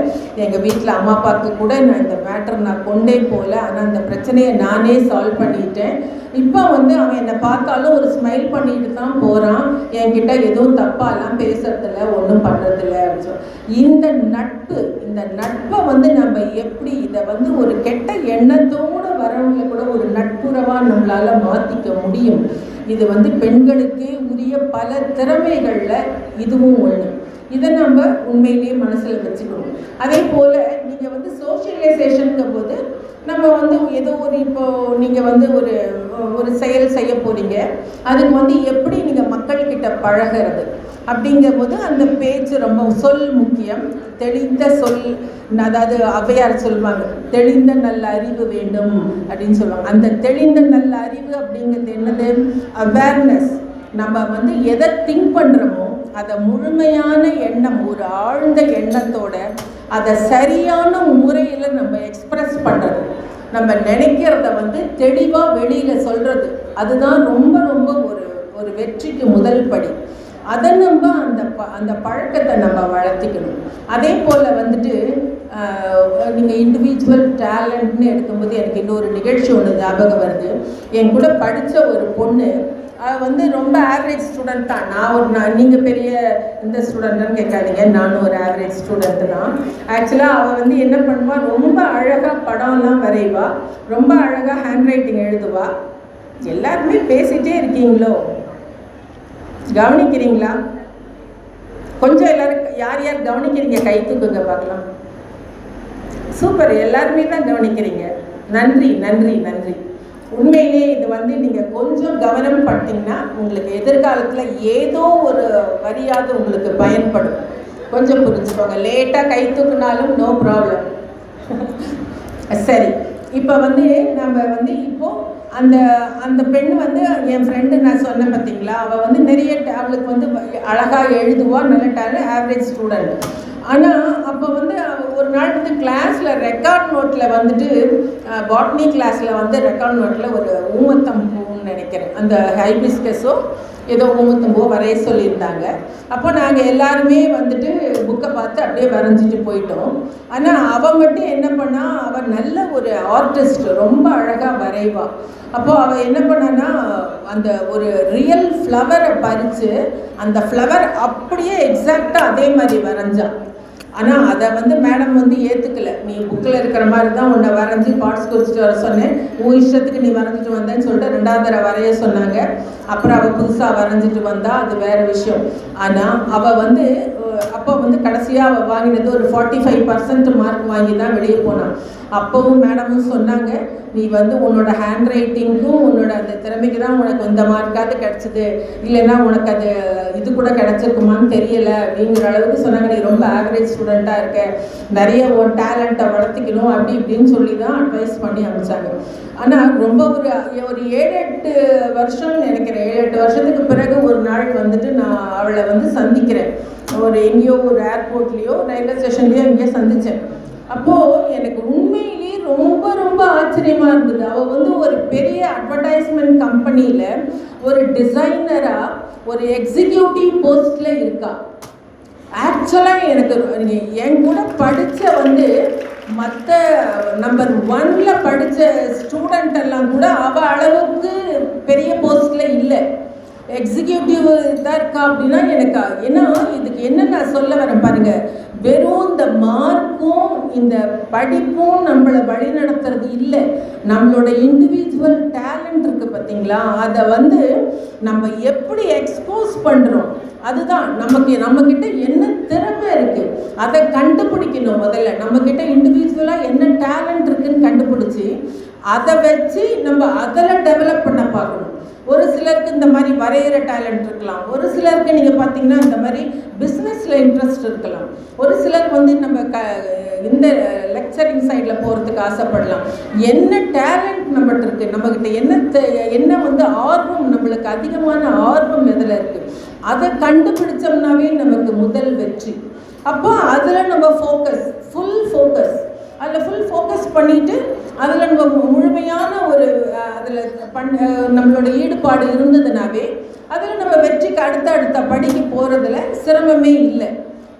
எங்கள் வீட்டில் அம்மா அப்பாவுக்கு கூட நான் இந்த மேட்டர் நான் கொண்டே போகல, ஆனால் அந்த பிரச்சனையை நானே சால்வ் பண்ணிட்டேன். இப்போ வந்து அவன் என்னை பார்த்தாலும் ஒரு ஸ்மைல் பண்ணிட்டு தான் போகிறான், என்கிட்ட எதுவும் தப்பாலாம் பேசுறதில்ல, ஒன்றும் பண்ணுறதில்ல அப்படின்னு சொல்லி. இந்த நட்பை வந்து நம்ம எப்படி இதை வந்து ஒரு கெட்ட எண்ணத்தோடு வரவங்களை கூட ஒரு நட்புறவாக நம்மளால் மாற்றிக்க முடியும். இது வந்து பெண்களுக்கே உரிய பல திறமைகளில் இதுவும் ஒன்று. இதை நம்ம உண்மையிலேயே மனசில் வச்சுக்கணும். அதே போல் நீங்கள் வந்து சோஷியலைசேஷனுங்கும் போது நம்ம வந்து ஏதோ ஒரு இப்போது நீங்கள் வந்து ஒரு செயல் செய்ய போகிறீங்க, அதுக்கு வந்து எப்படி நீங்கள் மக்கள்கிட்ட பழகிறது அப்படிங்கும்போது அந்த பேச்சு ரொம்ப சொல் முக்கியம். தெளிந்த சொல், அதாவது ஔவையார் சொல்லுவாங்க, தெளிந்த நல்ல அறிவு வேண்டும் அப்படின்னு சொல்லுவாங்க. அந்த தெளிந்த நல்ல அறிவு அப்படிங்கிறது என்னது? அவேர்னஸ். நம்ம வந்து எதை திங்க் பண்ணுறோமோ அதை முழுமையான எண்ணம், ஒரு ஆழ்ந்த எண்ணத்தோட அதை சரியான முறையில் நம்ம எக்ஸ்பிரஸ் பண்ணுறது, நம்ம நினைக்கிறத வந்து தெளிவாக வெளியில் சொல்கிறது, அதுதான் ரொம்ப ரொம்ப ஒரு வெற்றிக்கு முதல் படி. அதை நம்ம அந்த பழக்கத்தை நம்ம வளர்த்திக்கணும். அதே போல் வந்துட்டு நீங்கள் இண்டிவிஜுவல் டேலண்ட்னு எடுக்கும்போது எனக்கு இன்னொரு நிகழ்ச்சி ஒன்று ஞாபகம் வருது. என் கூட படித்த ஒரு பொண்ணு வந்து ரொம்ப ஆவரேஜ் ஸ்டூடெண்ட் தான். நீங்கள் பெரிய இந்த ஸ்டூடெண்ட்டுன்னு கேட்காதீங்க, நானும் ஒரு ஆவரேஜ் ஸ்டூடெண்ட்டு தான். ஆக்சுவலாக அவள் வந்து என்ன பண்ணுவா, ரொம்ப அழகாக படம்லாம் வரைவா, ரொம்ப அழகாக ஹேண்ட் ரைட்டிங் எழுதுவா. எல்லாருமே பேசிகிட்டே இருக்கீங்களோ, கவனிக்கிறீங்களா? கொஞ்சம் எல்லாரும் யார் யார் கவனிக்கிறீங்க கை தூக்குங்க பார்க்கலாம். சூப்பர், எல்லாருமே தான் கவனிக்கிறீங்க. நன்றி நன்றி நன்றி. உண்மையிலே இது வந்து நீங்கள் கொஞ்சம் கவனம் பட்டீங்கன்னா உங்களுக்கு எதிர்காலத்தில் ஏதோ ஒரு வரியாவது உங்களுக்கு பயன்படும். கொஞ்சம் புரிஞ்சுக்கோங்க. லேட்டாக கை தூக்குனாலும் நோ ப்ராப்ளம். சரி, இப்போ வந்து நம்ம வந்து இப்போது அந்த பெண் வந்து என் ஃப்ரெண்டு நான் சொன்னேன் பார்த்தீங்களா, அவள் வந்து நிறைய அவளுக்கு வந்து அழகாக எழுதுவா, நல்ல ஆவரேஜ் ஸ்டூடெண்ட். ஆனால் அப்போ வந்து ஒரு நாள் வந்து கிளாஸில் ரெக்கார்ட் நோட்டில் வந்துட்டு பாட்னி கிளாஸில் வந்து ரெக்கார்ட் நோட்டில் ஒரு ஊமத்தம்பூன்னு நினைக்கிறேன், அந்த ஹைபிஸ்கஸோ ஏதோ ஊமத்தம்பூ வரைய சொல்லியிருந்தாங்க. அப்போ நாங்கள் எல்லாருமே வந்துட்டு புக்கை பார்த்து அப்படியே வரைஞ்சிட்டு போயிட்டோம். ஆனால் அவள் மட்டும் என்ன பண்ணால், அவள் நல்ல ஒரு ஆர்டிஸ்ட், ரொம்ப அழகாக வரைவா. அப்போது அவள் என்ன பண்ணான்னா, அந்த ஒரு ரியல் ஃப்ளவரை பறித்து அந்த ஃப்ளவர் அப்படியே எக்ஸாக்டாக அதே மாதிரி வரைஞ்சான். ஆனால் அதை வந்து மேடம் வந்து ஏற்றுக்கலை. நீ புக்கில் இருக்கிற மாதிரி தான் உன்னை வரைஞ்சி பாட்ஸ் குறிச்சிட்டு வர சொன்னேன், உன் இஷ்டத்துக்கு நீ வரைஞ்சிட்டு வந்தேன்னு சொல்லிட்டு 2வது தடவை வரைய சொன்னாங்க. அப்புறம் அவள் புதுசாக வரைஞ்சிட்டு வந்தால் அது வேறு விஷயம். ஆனால் அவள் வந்து அப்போ வந்து கடைசியாக அவள் வாங்கினது ஒரு 45% மார்க் வாங்கி தான் வெளியே போனான். அப்போவும் மேடமும் சொன்னாங்க, நீ வந்து உன்னோட ஹேண்ட் ரைட்டிங்க்கும் உன்னோட அந்த திறமைக்கு தான் உனக்கு இந்த மார்க்காவது கிடச்சிது, இல்லைன்னா உனக்கு அது இது கூட கிடச்சிருக்குமான்னு தெரியலை அப்படிங்கிற அளவுக்கு சொன்னாங்க. நீ ரொம்ப ஆவரேஜ் ஸ்டூடெண்ட்டாக இருக்க, நிறைய உன் டேலண்ட்டை வளர்த்திக்கணும் அப்படி இப்படின்னு சொல்லி தான் அட்வைஸ் பண்ணி அனுப்பிச்சாங்க. ஆனால் ரொம்ப ஒரு 7-8 வருஷம் நினைக்கிறேன், 7-8 வருஷத்துக்கு பிறகு ஒரு நாள் வந்துட்டு நான் அவளை வந்து சந்திக்கிறேன். எங்கேயோ ஒரு ஏர்போர்ட்லேயோ ரயில்வே ஸ்டேஷன்லேயோ எங்கேயோ சந்தித்தேன். அப்போது எனக்கு உண்மையிலேயே ரொம்ப ரொம்ப ஆச்சரியமாக இருந்தது. அவள் வந்து ஒரு பெரிய அட்வர்டைஸ்மெண்ட் கம்பெனியில் ஒரு டிசைனராக ஒரு எக்ஸிக்யூட்டிவ் போஸ்டில் இருக்கா. ஆக்சுவலாக எனக்கு என் கூட படித்த வந்து மற்ற நம்பர் 1ல் படித்த ஸ்டூடெண்ட் எல்லாம் கூட அவள் அளவுக்கு பெரிய போஸ்டில் இல்லை, எக்ஸிக்யூட்டிவ் தான் இருக்கா. அப்படின்னா எனக்கு ஏன்னா இதுக்கு என்ன நான் சொல்ல வரேன் பாருங்கள், வெறும் இந்த மார்க்கும் இந்த படிப்பும் நம்மளை வழி நடத்துறது இல்லை, நம்மளோட இண்டிவிஜுவல் டேலண்ட் இருக்குது பார்த்தீங்களா, அதை வந்து நம்ம எப்படி எக்ஸ்போஸ் பண்ணுறோம், அதுதான் நம்மக்கிட்ட என்ன திறமை இருக்குது அதை கண்டுபிடிக்கணும். முதல்ல நம்மக்கிட்ட இண்டிவிஜுவலாக என்ன டேலண்ட் இருக்குதுன்னு கண்டுபிடிச்சி அதை வச்சு நம்ம அதில் டெவலப் பண்ண பார்க்கணும். ஒரு சிலருக்கு இந்த மாதிரி வரைகிற டேலண்ட் இருக்கலாம், ஒரு சிலருக்கு நீங்கள் பார்த்தீங்கன்னா இந்த மாதிரி பிஸ்னஸில் இன்ட்ரெஸ்ட் இருக்கலாம், ஒரு சிலருக்கு வந்து நம்ம இந்த லெக்சரிங் சைடில் போகிறதுக்கு ஆசைப்படலாம். என்ன டேலண்ட் நம்மகிட்ட இருக்குது, நம்மக்கிட்ட என்ன வந்து ஆர்வம், நம்மளுக்கு அதிகமான ஆர்வம் எதில் இருக்குது, அதை கண்டுபிடிச்சோம்னாவே நமக்கு முதல் வெற்றி. அப்போ அதில் நம்ம ஃபுல் ஃபோக்கஸ் பண்ணிவிட்டு அதில் நம்ம முழுமையான ஒரு அதில் நம்மளோட ஈடுபாடு இருந்ததுனாவே அதில் நம்ம வெற்றிக்கு அடுத்த படிக்கு போகிறதுல சிரமமே இல்லை.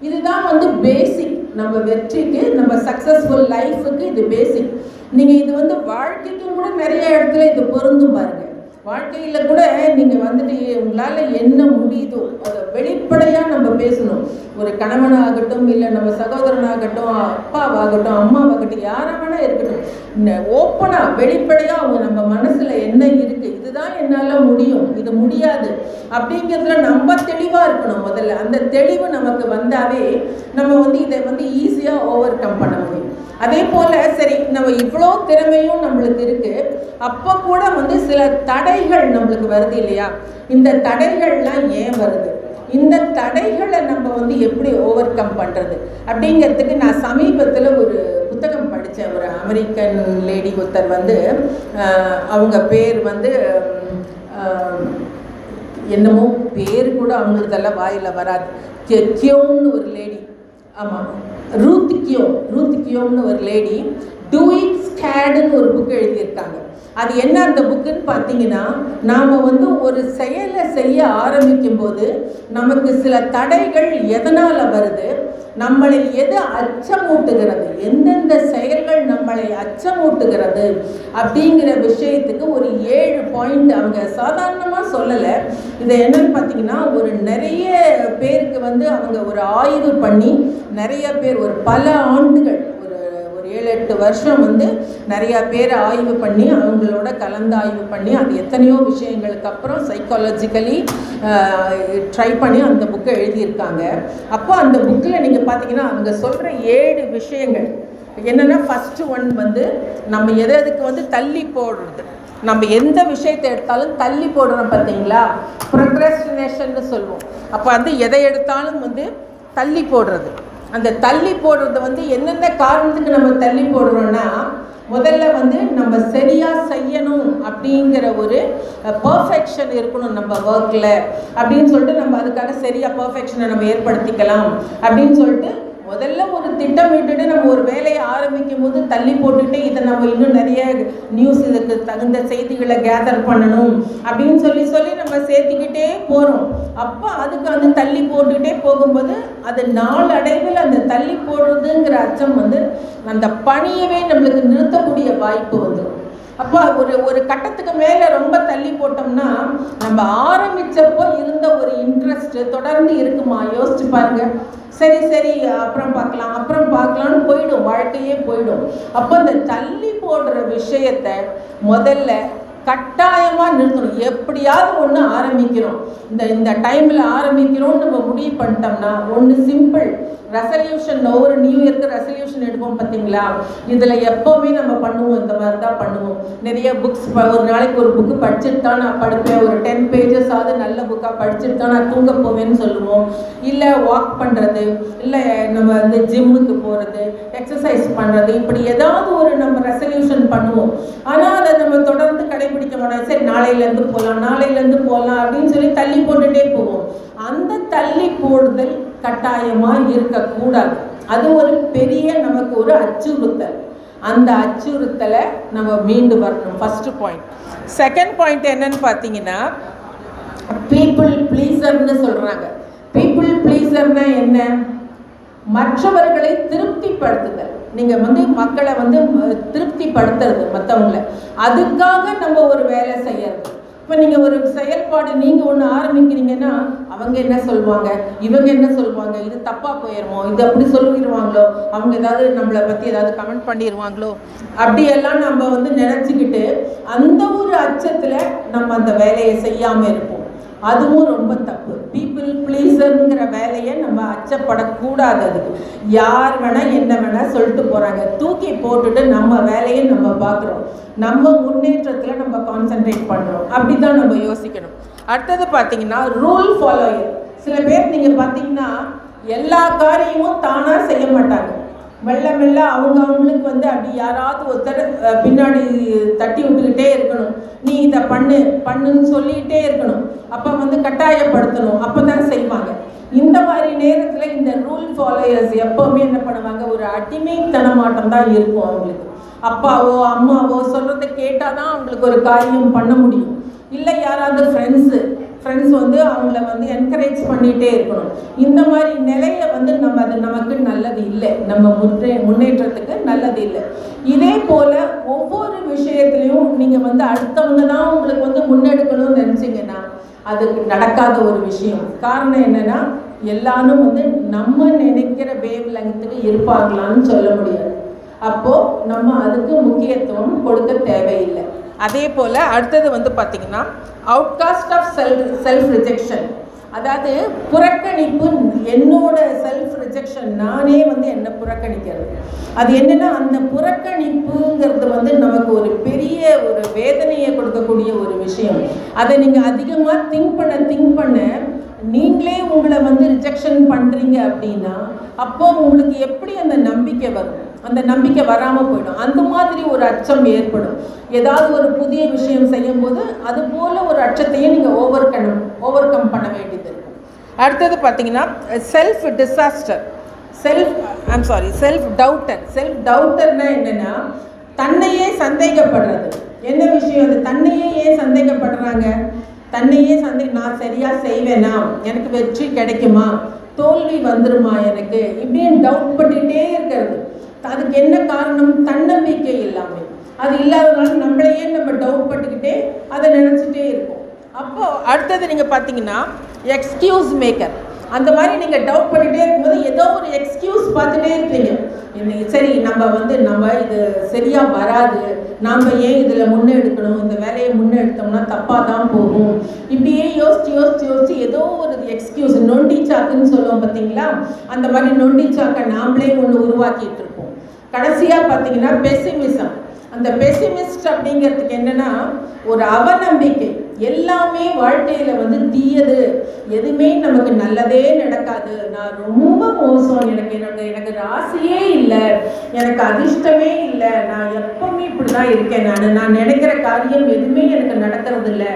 இதுதான் வந்து பேசிக், நம்ம வெற்றிக்கு, நம்ம சக்ஸஸ்ஃபுல் லைஃபுக்கு இது பேசிக். நீங்கள் இது வந்து வாழ்க்கைக்கும் கூட நிறைய இடத்துல இது பொருந்தும் பாருங்கள். வாழ்க்கையில் கூட நீங்கள் வந்துட்டு உங்களால் என்ன முடியுதோ அதை வெளிப்படையாக நம்ம பேசணும். ஒரு கணவனாகட்டும், இல்லை நம்ம சகோதரனாகட்டும், அப்பாவாகட்டும், அம்மாவாகட்டும், யாராக வேணால் இருக்கட்டும், ஓப்பனாக வெளிப்படையாக அவங்க நம்ம மனசில் என்ன இருக்குது, இதுதான் என்னால் முடியும், இது முடியாது அப்படிங்கிறதுல நம்ம தெளிவாக இருக்கணும். முதல்ல அந்த தெளிவு நமக்கு வந்தாவே நம்ம வந்து இதை வந்து ஈஸியாக ஓவர் கம் பண்ண முடியும். அதே போல் சரி, நம்ம இவ்வளோ திறமையும் நம்மளுக்கு இருக்குது, அப்போ கூட வந்து சில தடைகள் நம்மளுக்கு வருது இல்லையா? இந்த தடைகள்லாம் ஏன் வருது, இந்த தடைகளை நம்ம வந்து எப்படி ஓவர் கம் பண்ணுறது அப்படிங்கிறதுக்கு நான் சமீபத்தில் ஒரு புத்தகம் படித்தேன். ஒரு அமெரிக்கன் லேடி ஒருத்தர் வந்து அவங்க பேர் வந்து என்னமோ பேர் கூட அவங்களுக்கெல்லாம் வாயில் வராது, கியோன்னு ஒரு லேடி, ஆமாம் ரூத் கியோம்னு ஒரு லேடி டூ இட் ஸ்கேடுன்னு ஒரு புக்கு எழுதியிருக்காங்க. அது என்ன அந்த புக்குன்னு பார்த்தீங்கன்னா, நாம் வந்து ஒரு செயலை செய்ய ஆரம்பிக்கும் போது நமக்கு சில தடைகள் எதனால் வருது, நம்மளை எது அச்சமூட்டுகிறது, எந்தெந்த செயல்கள் நம்மளை அச்சமூட்டுகிறது அப்படிங்கிற விஷயத்துக்கு ஒரு 7 பாயிண்ட் அவங்க சாதாரணமாக சொல்லலை. இதை என்னன்னு பார்த்தீங்கன்னா, ஒரு நிறைய பேருக்கு வந்து அவங்க ஒரு ஆய்வு பண்ணி, நிறைய பேர் ஒரு பல ஆண்டுகள், ஒரு 7-8 வருஷம் வந்து நிறையா பேர் ஆய்வு பண்ணி, அவங்களோட கலந்து ஆய்வு பண்ணி, அது எத்தனையோ விஷயங்களுக்கு அப்புறம் சைக்காலஜிக்கலி ட்ரை பண்ணி அந்த புக்கை எழுதியிருக்காங்க. அப்போ அந்த புக்கில் நீங்கள் பார்த்தீங்கன்னா அவங்க சொல்கிற 7 விஷயங்கள் என்னென்னா, ஃபஸ்ட்டு ஒன் வந்து நம்ம எதுக்கு வந்து தள்ளி போடுறது. நம்ம எந்த விஷயத்தை எடுத்தாலும் தள்ளி போடுறோம் பார்த்தீங்களா, ப்ரொக்ரஸ்டினேஷன்னு சொல்லுவோம். அப்போ வந்து எதை எடுத்தாலும் வந்து தள்ளி போடுறது. அந்த தள்ளி போடுறது வந்து என்னென்ன காரணத்துக்கு நம்ம தள்ளி போடுறோன்னா, முதல்ல வந்து நம்ம சரியாக செய்யணும் அப்படிங்கிற ஒரு பர்ஃபெக்ஷன் இருக்கணும் நம்ம ஒர்க்கில் அப்படின்னு சொல்லிட்டு நம்ம அதுக்காக சரியாக பர்ஃபெக்ஷனை நம்ம ஏற்படுத்திக்கலாம் அப்படின்னு சொல்லிட்டு முதல்ல ஒரு திட்டமிட்டுட்டு நம்ம ஒரு வேலையை ஆரம்பிக்கும் போது தள்ளி போட்டுட்டு இதை நம்ம இன்னும் நிறைய நியூஸ், இதுக்கு தகுந்த செய்திகளை கேதர் பண்ணணும் அப்படின்னு சொல்லி நம்ம சேர்த்துக்கிட்டே போகிறோம். அப்போ அதுக்கு வந்து தள்ளி போட்டுக்கிட்டே போகும்போது அது நாளடைவில் அந்த தள்ளி போடுறதுங்கிற அச்சம் வந்து அந்த பணியவே நம்மளுக்கு நிறுத்தக்கூடிய வாய்ப்பு வந்துடும். அப்போ ஒரு கட்டத்துக்கு மேலே ரொம்ப தள்ளி போட்டோம்னா நம்ம ஆரம்பித்தப்போ இருந்த ஒரு இன்ட்ரெஸ்ட் தொடர்ந்து இருக்குமா? யோசிச்சு பாருங்க. சரி அப்புறம் பார்க்கலான்னு போயிடும், வாழ்க்கையே போயிடும். அப்போ இந்த தள்ளி போடுற விஷயத்தை முதல்ல கட்டாயமாக நிறுத்தணும். எப்படியாவது ஒன்று ஆரம்பிக்கிறோம், இந்த டைமில் ஆரம்பிக்கிறோம்னு நம்ம முடிவு பண்ணிட்டோம்னா, ஒன்று சிம்பிள் ரெசல்யூஷன். ஒவ்வொரு நியூ இயர்க்கு ரெசல்யூஷன் எடுப்போம் பார்த்தீங்களா, இதில் எப்போவுமே நம்ம பண்ணுவோம், இந்த மாதிரி தான் பண்ணுவோம். நிறைய புக்ஸ், ஒரு நாளைக்கு ஒரு புக்கு படிச்சுட்டு தான் நான் படுப்பேன், ஒரு 10 pages ஆகுது நல்ல புக்காக படிச்சுட்டு தான் நான் தூங்க போவேன்னு சொல்லுவோம். இல்லை வாக் பண்ணுறது, இல்லை நம்ம வந்து ஜிம்முக்கு போகிறது, எக்ஸசைஸ் பண்ணுறது, இப்படி ஏதாவது ஒரு நம்ம ரெசல்யூஷன் பண்ணுவோம். ஆனால் அதை நம்ம தொடர்ந்து கடைபிடிக்க மாட்டோம். சரி நாளையிலேருந்து போகலாம் அப்படின்னு சொல்லி தள்ளி போட்டுகிட்டே போவோம். அந்த தள்ளி போடுதல் கட்டாயமாக இருக்கக்கூடாது. அது ஒரு பெரிய நமக்கு ஒரு அச்சுறுத்தல். அந்த அச்சுறுத்தலை நம்ம மீண்டு வரணும். First point. செகண்ட் பாயிண்ட் என்னன்னு பார்த்தீங்கன்னா, பீப்புள் ப்ளீசர்னு சொல்கிறாங்க. பீப்புள் ப்ளீசர்னா என்ன? மற்றவர்களை திருப்திப்படுத்துதல். நீங்கள் வந்து மக்களை வந்து திருப்திப்படுத்துறது, மற்றவங்களை, அதுக்காக நம்ம ஒரு வேலை செய்யறது. இப்போ நீங்கள் ஒரு செயல்பாடு நீங்கள் ஒன்று ஆரம்பிக்கிறீங்கன்னா, அவங்க என்ன சொல்லுவாங்க, இவங்க என்ன சொல்லுவாங்க, இது தப்பாக போயிடுமோ, இது அப்படி சொல்லிடுவாங்களோ, அவங்க ஏதாவது நம்மளை பற்றி ஏதாவது கமெண்ட் பண்ணிடுவாங்களோ, அப்படியெல்லாம் நம்ம வந்து நினச்சிக்கிட்டு அந்த ஒரு அச்சத்தில் நம்ம அந்த வேலையை செய்யாமல் இருப்போம். அதுவும் ரொம்ப தப்பு. பீப்புள் ப்ளீஸருங்கிற வேலையை நம்ம அச்சப்படக்கூடாது. அதுக்கு யார் வேணால் என்ன வேணால் சொல்லிட்டு போகிறாங்க, தூக்கி போட்டுட்டு நம்ம வேலையை நம்ம பார்க்குறோம், நம்ம முன்னேற்றத்தில் நம்ம கான்சென்ட்ரேட் பண்ணுறோம். அப்படி தான் நம்ம யோசிக்கணும். அடுத்தது பார்த்தீங்கன்னா ரூல் ஃபாலோயர். சில பேர் நீங்கள் பார்த்தீங்கன்னா எல்லா காரியமும் தானாக செய்ய மாட்டாங்க. மெல்ல மெல்ல அவங்களுக்கு அப்படி யாராவது ஒருத்தர் பின்னாடி தட்டி விட்டுக்கிட்டே இருக்கணும், நீ இதை பண்ணுன்னு சொல்லிகிட்டே இருக்கணும், அப்போ கட்டாயப்படுத்தணும், அப்போ தான் செய்வாங்க. இந்த மாதிரி நேரத்தில் இந்த ரூல் ஃபாலோயர்ஸ் எப்போவுமே என்ன பண்ணுவாங்க, ஒரு அடிமைத்தனமாட்டம் தான் இருக்கும் அவங்களுக்கு. அப்பாவோ அம்மாவோ சொல்கிறத கேட்டால் தான் அவங்களுக்கு ஒரு காரியம் பண்ண முடியும். இல்லை யாராவது ஃப்ரெண்ட்ஸ் அவங்கள என்கரேஜ் பண்ணிகிட்டே இருக்கணும். இந்த மாதிரி நிலையை அது நமக்கு நல்லது இல்லை, நம்ம முன்னேற்றத்துக்கு நல்லது இல்லை. இதே போல் ஒவ்வொரு விஷயத்துலையும் நீங்கள் அடுத்தவங்க தான் உங்களுக்கு முன்னெடுக்கணும்னு நினச்சிங்கன்னா அது நடக்காத ஒரு விஷயம். காரணம் என்னென்னா, எல்லாரும் நம்ம நினைக்கிற வேவ் லெங்த்துக்கு இருப்பாங்களான்னு சொல்ல முடியாது. அப்போது நம்ம அதுக்கு முக்கியத்துவம் கொடுக்க தேவையில்லை. அதே போல் அடுத்தது பார்த்திங்கன்னா அவுட்காஸ்ட் ஆஃப் செல்ஃப் ரிஜெக்ஷன். அதாவது புறக்கணிப்பு, என்னோட செல்ஃப் ரிஜெக்ஷன், நானே என்னை புறக்கணிக்கிறது. அது என்னென்னா, அந்த புறக்கணிப்புங்கிறது நமக்கு ஒரு பெரிய ஒரு வேதனையை கொடுக்கக்கூடிய ஒரு விஷயம். அதை நீங்கள் அதிகமாக திங்க் பண்ண நீங்களே உங்களை ரிஜெக்ஷன் பண்ணுறீங்க அப்படின்னா அப்போ உங்களுக்கு எப்படி அந்த நம்பிக்கை வரும்? அந்த நம்பிக்கை வராமல் போயிடும். அந்த மாதிரி ஒரு அச்சம் ஏற்படும். ஏதாவது ஒரு புதிய விஷயம் செய்யும் போது அது போல் ஒரு அச்சத்தையும் நீங்கள் ஓவர் கம் பண்ண வேண்டியது இருக்கும். அடுத்தது பார்த்தீங்கன்னா செல்ஃப் டவுட்டர்னா என்னென்னா, தன்னையே சந்தேகப்படுறது. என்ன விஷயம் அது? தன்னையே ஏன் சந்தேகப்படுறாங்க? நான் சரியாக செய்வேனா, எனக்கு வெற்றி கிடைக்குமா, தோல்வி வந்துருமா எனக்கு, இப்படின்னு டவுட் பண்ணிகிட்டே இருக்கிறது. அதுக்கு என்ன காரணம்? தன்னம்பிக்கை இல்லாமல். அது இல்லாதனால நம்மளையே நம்ம டவுட் பண்ணிக்கிட்டே அதை நினச்சிட்டே இருக்கோம். அப்போது அடுத்தது நீங்கள் பார்த்தீங்கன்னா எக்ஸ்கியூஸ் மேக்கர். அந்த மாதிரி நீங்கள் டவுட் பண்ணிகிட்டே இருக்கும்போது ஏதோ ஒரு எக்ஸ்கியூஸ் பார்த்துட்டே இருக்கீங்க. சரி, நம்ம இது சரியாக வராது, நாம் ஏன் இதில் முன்னெடுக்கணும், இந்த வேலையை முன்னெடுத்தோம்னா தப்பாக தான் போகும், இப்படியே யோசிச்சு ஏதோ ஒரு எக்ஸ்கியூஸ், நொண்டி சாக்குன்னு சொல்லுவோம் பார்த்தீங்களா, அந்த மாதிரி நொண்டி சாக்கை நாமளே ஒன்று உருவாக்கிட்டு இருக்கோம். கடைசியாக பார்த்தீங்கன்னா பெசிமிசம். அந்த பெசிமிஸ்ட் அப்படிங்கிறதுக்கு என்னென்னா, ஒரு அவநம்பிக்கை. எல்லாமே வாழ்க்கையில் தீயது, எதுவுமே நமக்கு நல்லதே நடக்காது, நான் ரொம்ப மோசம், எனக்கு ராசியே இல்லை, எனக்கு அதிர்ஷ்டமே இல்லை, நான் எப்பவுமே இப்படி தான் இருக்கேன், நான் நினைக்கிற காரியம் எதுவுமே எனக்கு நடக்கிறது இல்லை,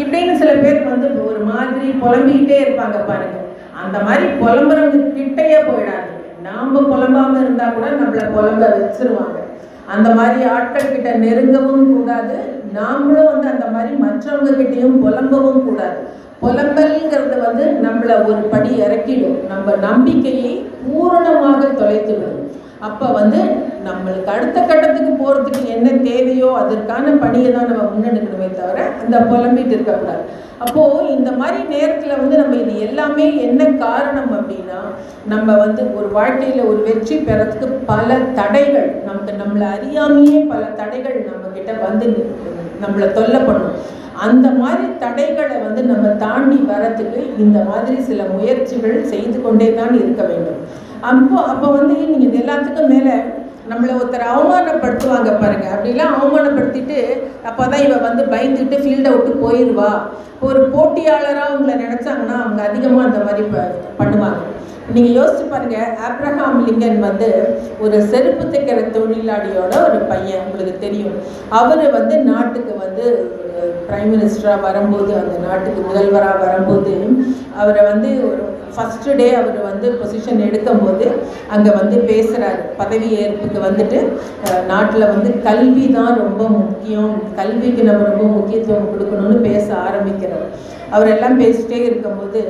இப்படின்னு சில பேர் ஒரு மாதிரி புலம்பிக்கிட்டே இருப்பாங்க பாருங்க. அந்த மாதிரி புலம்புறவங்க கிட்டையே போயிடாது. நாம் புலம்பாமல் இருந்தால் கூட நம்மளை புலம்ப வச்சிருவாங்க. அந்த மாதிரி ஆட்கள் கிட்ட நெருங்கவும் கூடாது, நாமளும் அந்த மாதிரி மற்றவங்க கிட்டையும் புலம்பவும் கூடாது. புலம்பல்ங்கிறது நம்மளை ஒரு படி இறக்கிடும், நம்ம நம்பிக்கையை பூரணமாக தொலைத்துவிடும். அப்போ நம்மளுக்கு அடுத்த கட்டத்துக்கு போகிறதுக்கு என்ன தேவையோ அதற்கான பணியை தான் நம்ம முன்னெடுக்கணுமே தவிர அந்த புலம்பிட்டு இருக்கக்கூடாது. அப்போது இந்த மாதிரி நேரத்தில் நம்ம இது எல்லாமே என்ன காரணம் அப்படின்னா, நம்ம ஒரு வாழ்க்கையில் ஒரு வெற்றி பெறத்துக்கு பல தடைகள், நம்மளை அறியாமையே பல தடைகள் நம்மக்கிட்ட நம்மளை தொல்லை பண்ணும். அந்த மாதிரி தடைகளை நம்ம தாண்டி வரத்துக்கு இந்த மாதிரி சில முயற்சிகள் செய்து கொண்டே தான் இருக்க வேண்டும். அப்போ நீங்கள் இது எல்லாத்துக்கும் மேலே நம்மளை ஒருத்தர் அவமானப்படுத்துவாங்க பாருங்கள். அப்படிலாம் அவமானப்படுத்திட்டு அப்போ தான் இவ பயந்துட்டு ஃபீல்டை விட்டு போயிடுவா. ஒரு போட்டியாளராக அவங்கள நினச்சாங்கன்னா அவங்க அதிகமாக அந்த மாதிரி பண்ணுவாங்க. நீங்கள் யோசிச்சு பாருங்கள், ஆப்ரஹாம் லிங்கன் ஒரு செருப்பு தைக்கிற தொழிலாளியோட ஒரு பையன், உங்களுக்கு தெரியும். அவர் நாட்டுக்கு பிரைம் மினிஸ்டராக வரும்போது, அந்த நாட்டுக்கு முதல்வராக வரும்போது, அவரை ஒரு ஃபஸ்ட்டு டே அவர் பொசிஷன் எடுக்கும்போது அங்கே பேசுகிறாரு. பதவி ஏற்புக்கு நாட்டில் கல்வி தான் ரொம்ப முக்கியம், கல்விக்கு நம்ம ரொம்ப முக்கியத்துவம் கொடுக்கணும்னு பேச ஆரம்பிக்கிறார். அவரெல்லாம் பேசிட்டே இருக்கும்போது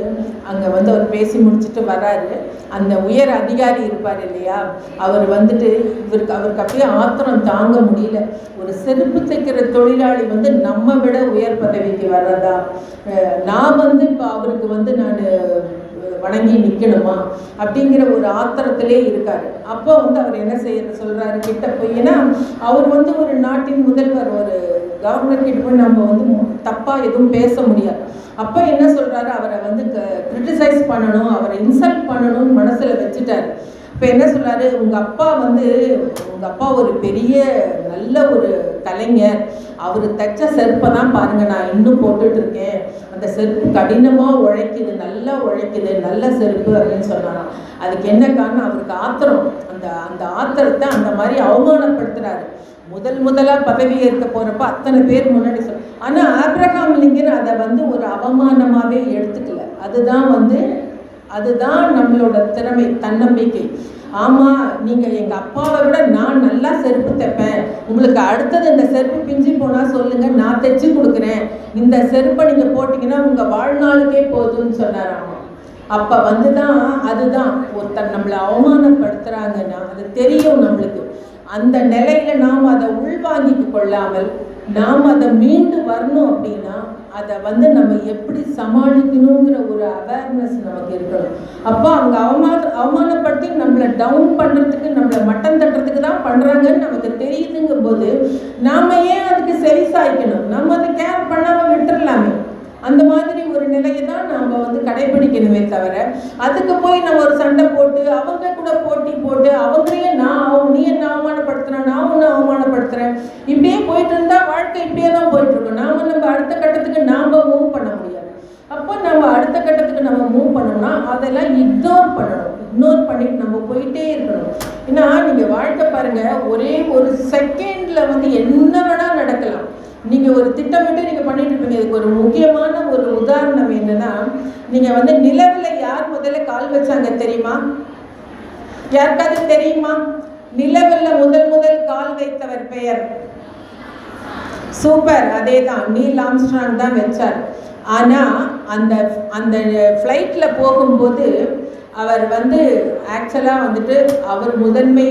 அங்கே அவர் பேசி முடிச்சுட்டு வராரு. அந்த உயர் அதிகாரி இருப்பார் இல்லையா, அவர் அவருக்கு அப்படியே ஆத்திரம் தாங்க முடியல. ஒரு செருப்பு தைக்கிற தொழிலாளி நம்ம விட உயர் பதவிக்கு வர்றதா, நான் இப்போ அவருக்கு நான் வணங்கி நிற்கணுமா அப்படிங்கிற ஒரு ஆத்திரத்திலே இருக்காரு. அப்போ வந்து அவர் என்ன சொல்றாரு கிட்ட போய், ஏன்னா அவர் வந்து ஒரு நாட்டின் முதல்வர், ஒரு கவர்னர் கிட்ட போய் நம்ம வந்து தப்பா எதுவும் பேச முடியாது. அப்போ என்ன சொல்றாரு, அவரை வந்து கிரிட்டிசைஸ் பண்ணணும், அவரை இன்சல்ட் பண்ணணும்னு மனசுல வச்சுட்டாரு. இப்போ என்ன சொல்றாரு, உங்க அப்பா ஒரு பெரிய நல்ல ஒரு கலைஞர், அவர் தைச்ச செருப்பை தான் பாருங்க நான் இன்னும் போட்டுட்டு இருக்கேன், அந்த செருப்பு கடினமாக உழைக்குது, நல்லா உழைக்குது, நல்ல செருப்பு அப்படின்னு சொன்னாராம். அதுக்கு என்ன காரணம், அவருக்கு ஆத்திரம். அந்த ஆத்திரத்தை அந்த மாதிரி அவமானப்படுத்துறாரு. முதலாக பதவி ஏற்க போகிறப்ப அத்தனை பேர் முன்னாடி ஆனால் ஆப்ரஹாம் லிங்கன் அதை வந்து ஒரு அவமானமாகவே எடுத்துக்கல. அதுதான் நம்மளோட திறமை, தன்னம்பிக்கை. ஆமாம், நீங்கள் எங்கள் அப்பாவை விட நான் நல்லா செருப்பு தைப்பேன், உங்களுக்கு அடுத்தது இந்த செருப்பு பிஞ்சு போனால் சொல்லுங்கள், நான் தைச்சி கொடுக்குறேன், இந்த செருப்பை நீங்கள் போட்டிங்கன்னா உங்கள் வாழ்நாளுக்கே போதும்னு சொன்னாராம். அப்போ அதுதான் ஒருத்தர் நம்மளை அவமானப்படுத்துகிறாங்கன்னா அது தெரியும் நம்மளுக்கு. அந்த நிலையில் நாம் அதை உள்வாங்கிக்கு கொள்ளாமல் நாம் அதை மீண்டு வரணும் அப்படின்னா அதை வந்து நம்ம எப்படி சமாளிக்கணுங்கிற ஒரு அவேர்னஸ் நமக்கு இருக்கணும். அப்போ அவங்க அவமானப்படுத்தி நம்மளை டவுன் பண்ணுறதுக்கு, நம்மளை மட்டம் தட்டுறதுக்கு தான் பண்ணுறாங்கன்னு நமக்கு தெரியுதுங்கும் போது நாம் ஏன் அதுக்கு சரி சாய்க்கணும், நம்ம அதை கேர் பண்ணாமல் விட்டுடலாமே. அந்த மாதிரி ஒரு நிலையை தான் நாம் வந்து கடைபிடிக்கணுமே தவிர அதுக்கு போய் நம்ம ஒரு சண்டை போட்டு அவங்க கூட போட்டி போட்டு அவங்களையே நீ என்ன அவமானப்படுத்துறேன், நான் ஒன்று அவமானப்படுத்துகிறேன், இப்படியே போயிட்டு இருந்தால் வாழ்க்கை இப்படியே தான் போயிட்டுருக்கோம். நம்ம அடுத்த கட்டத்துக்கு நாம் மூவ் பண்ண முடியாது. அப்போ நம்ம அடுத்த கட்டத்துக்கு நம்ம மூவ் பண்ணோம்னா அதெல்லாம் இக்னோர் பண்ணிட்டு நம்ம போயிட்டே இருக்கணும். ஏன்னா நீங்கள் வாழ்க்கை பாருங்கள், ஒரே ஒரு செகண்டில் வந்து என்ன வேணால் நடக்கலாம். நீங்கள் ஒரு திட்டமிட்டு நீங்கள் பண்ணிட்டு இருப்பீங்க. இதுக்கு ஒரு முக்கியமான ஒரு உதாரணம் என்னன்னா, நீங்கள் வந்து நிலவில் யார் முதல்ல கால் வச்சாங்க தெரியுமா? யாருக்காவது தெரியுமா? நிலவில் முதல் கால் வைத்தவர் பெயர்? சூப்பர், அதே தான், நீல் ஆம்ஸ்ட்ராங் தான் வச்சார். ஆனால் அந்த ஃப்ளைட்டில் போகும்போது அவர் வந்து ஆக்சுவலாக வந்துட்டு அவர் முதன்மை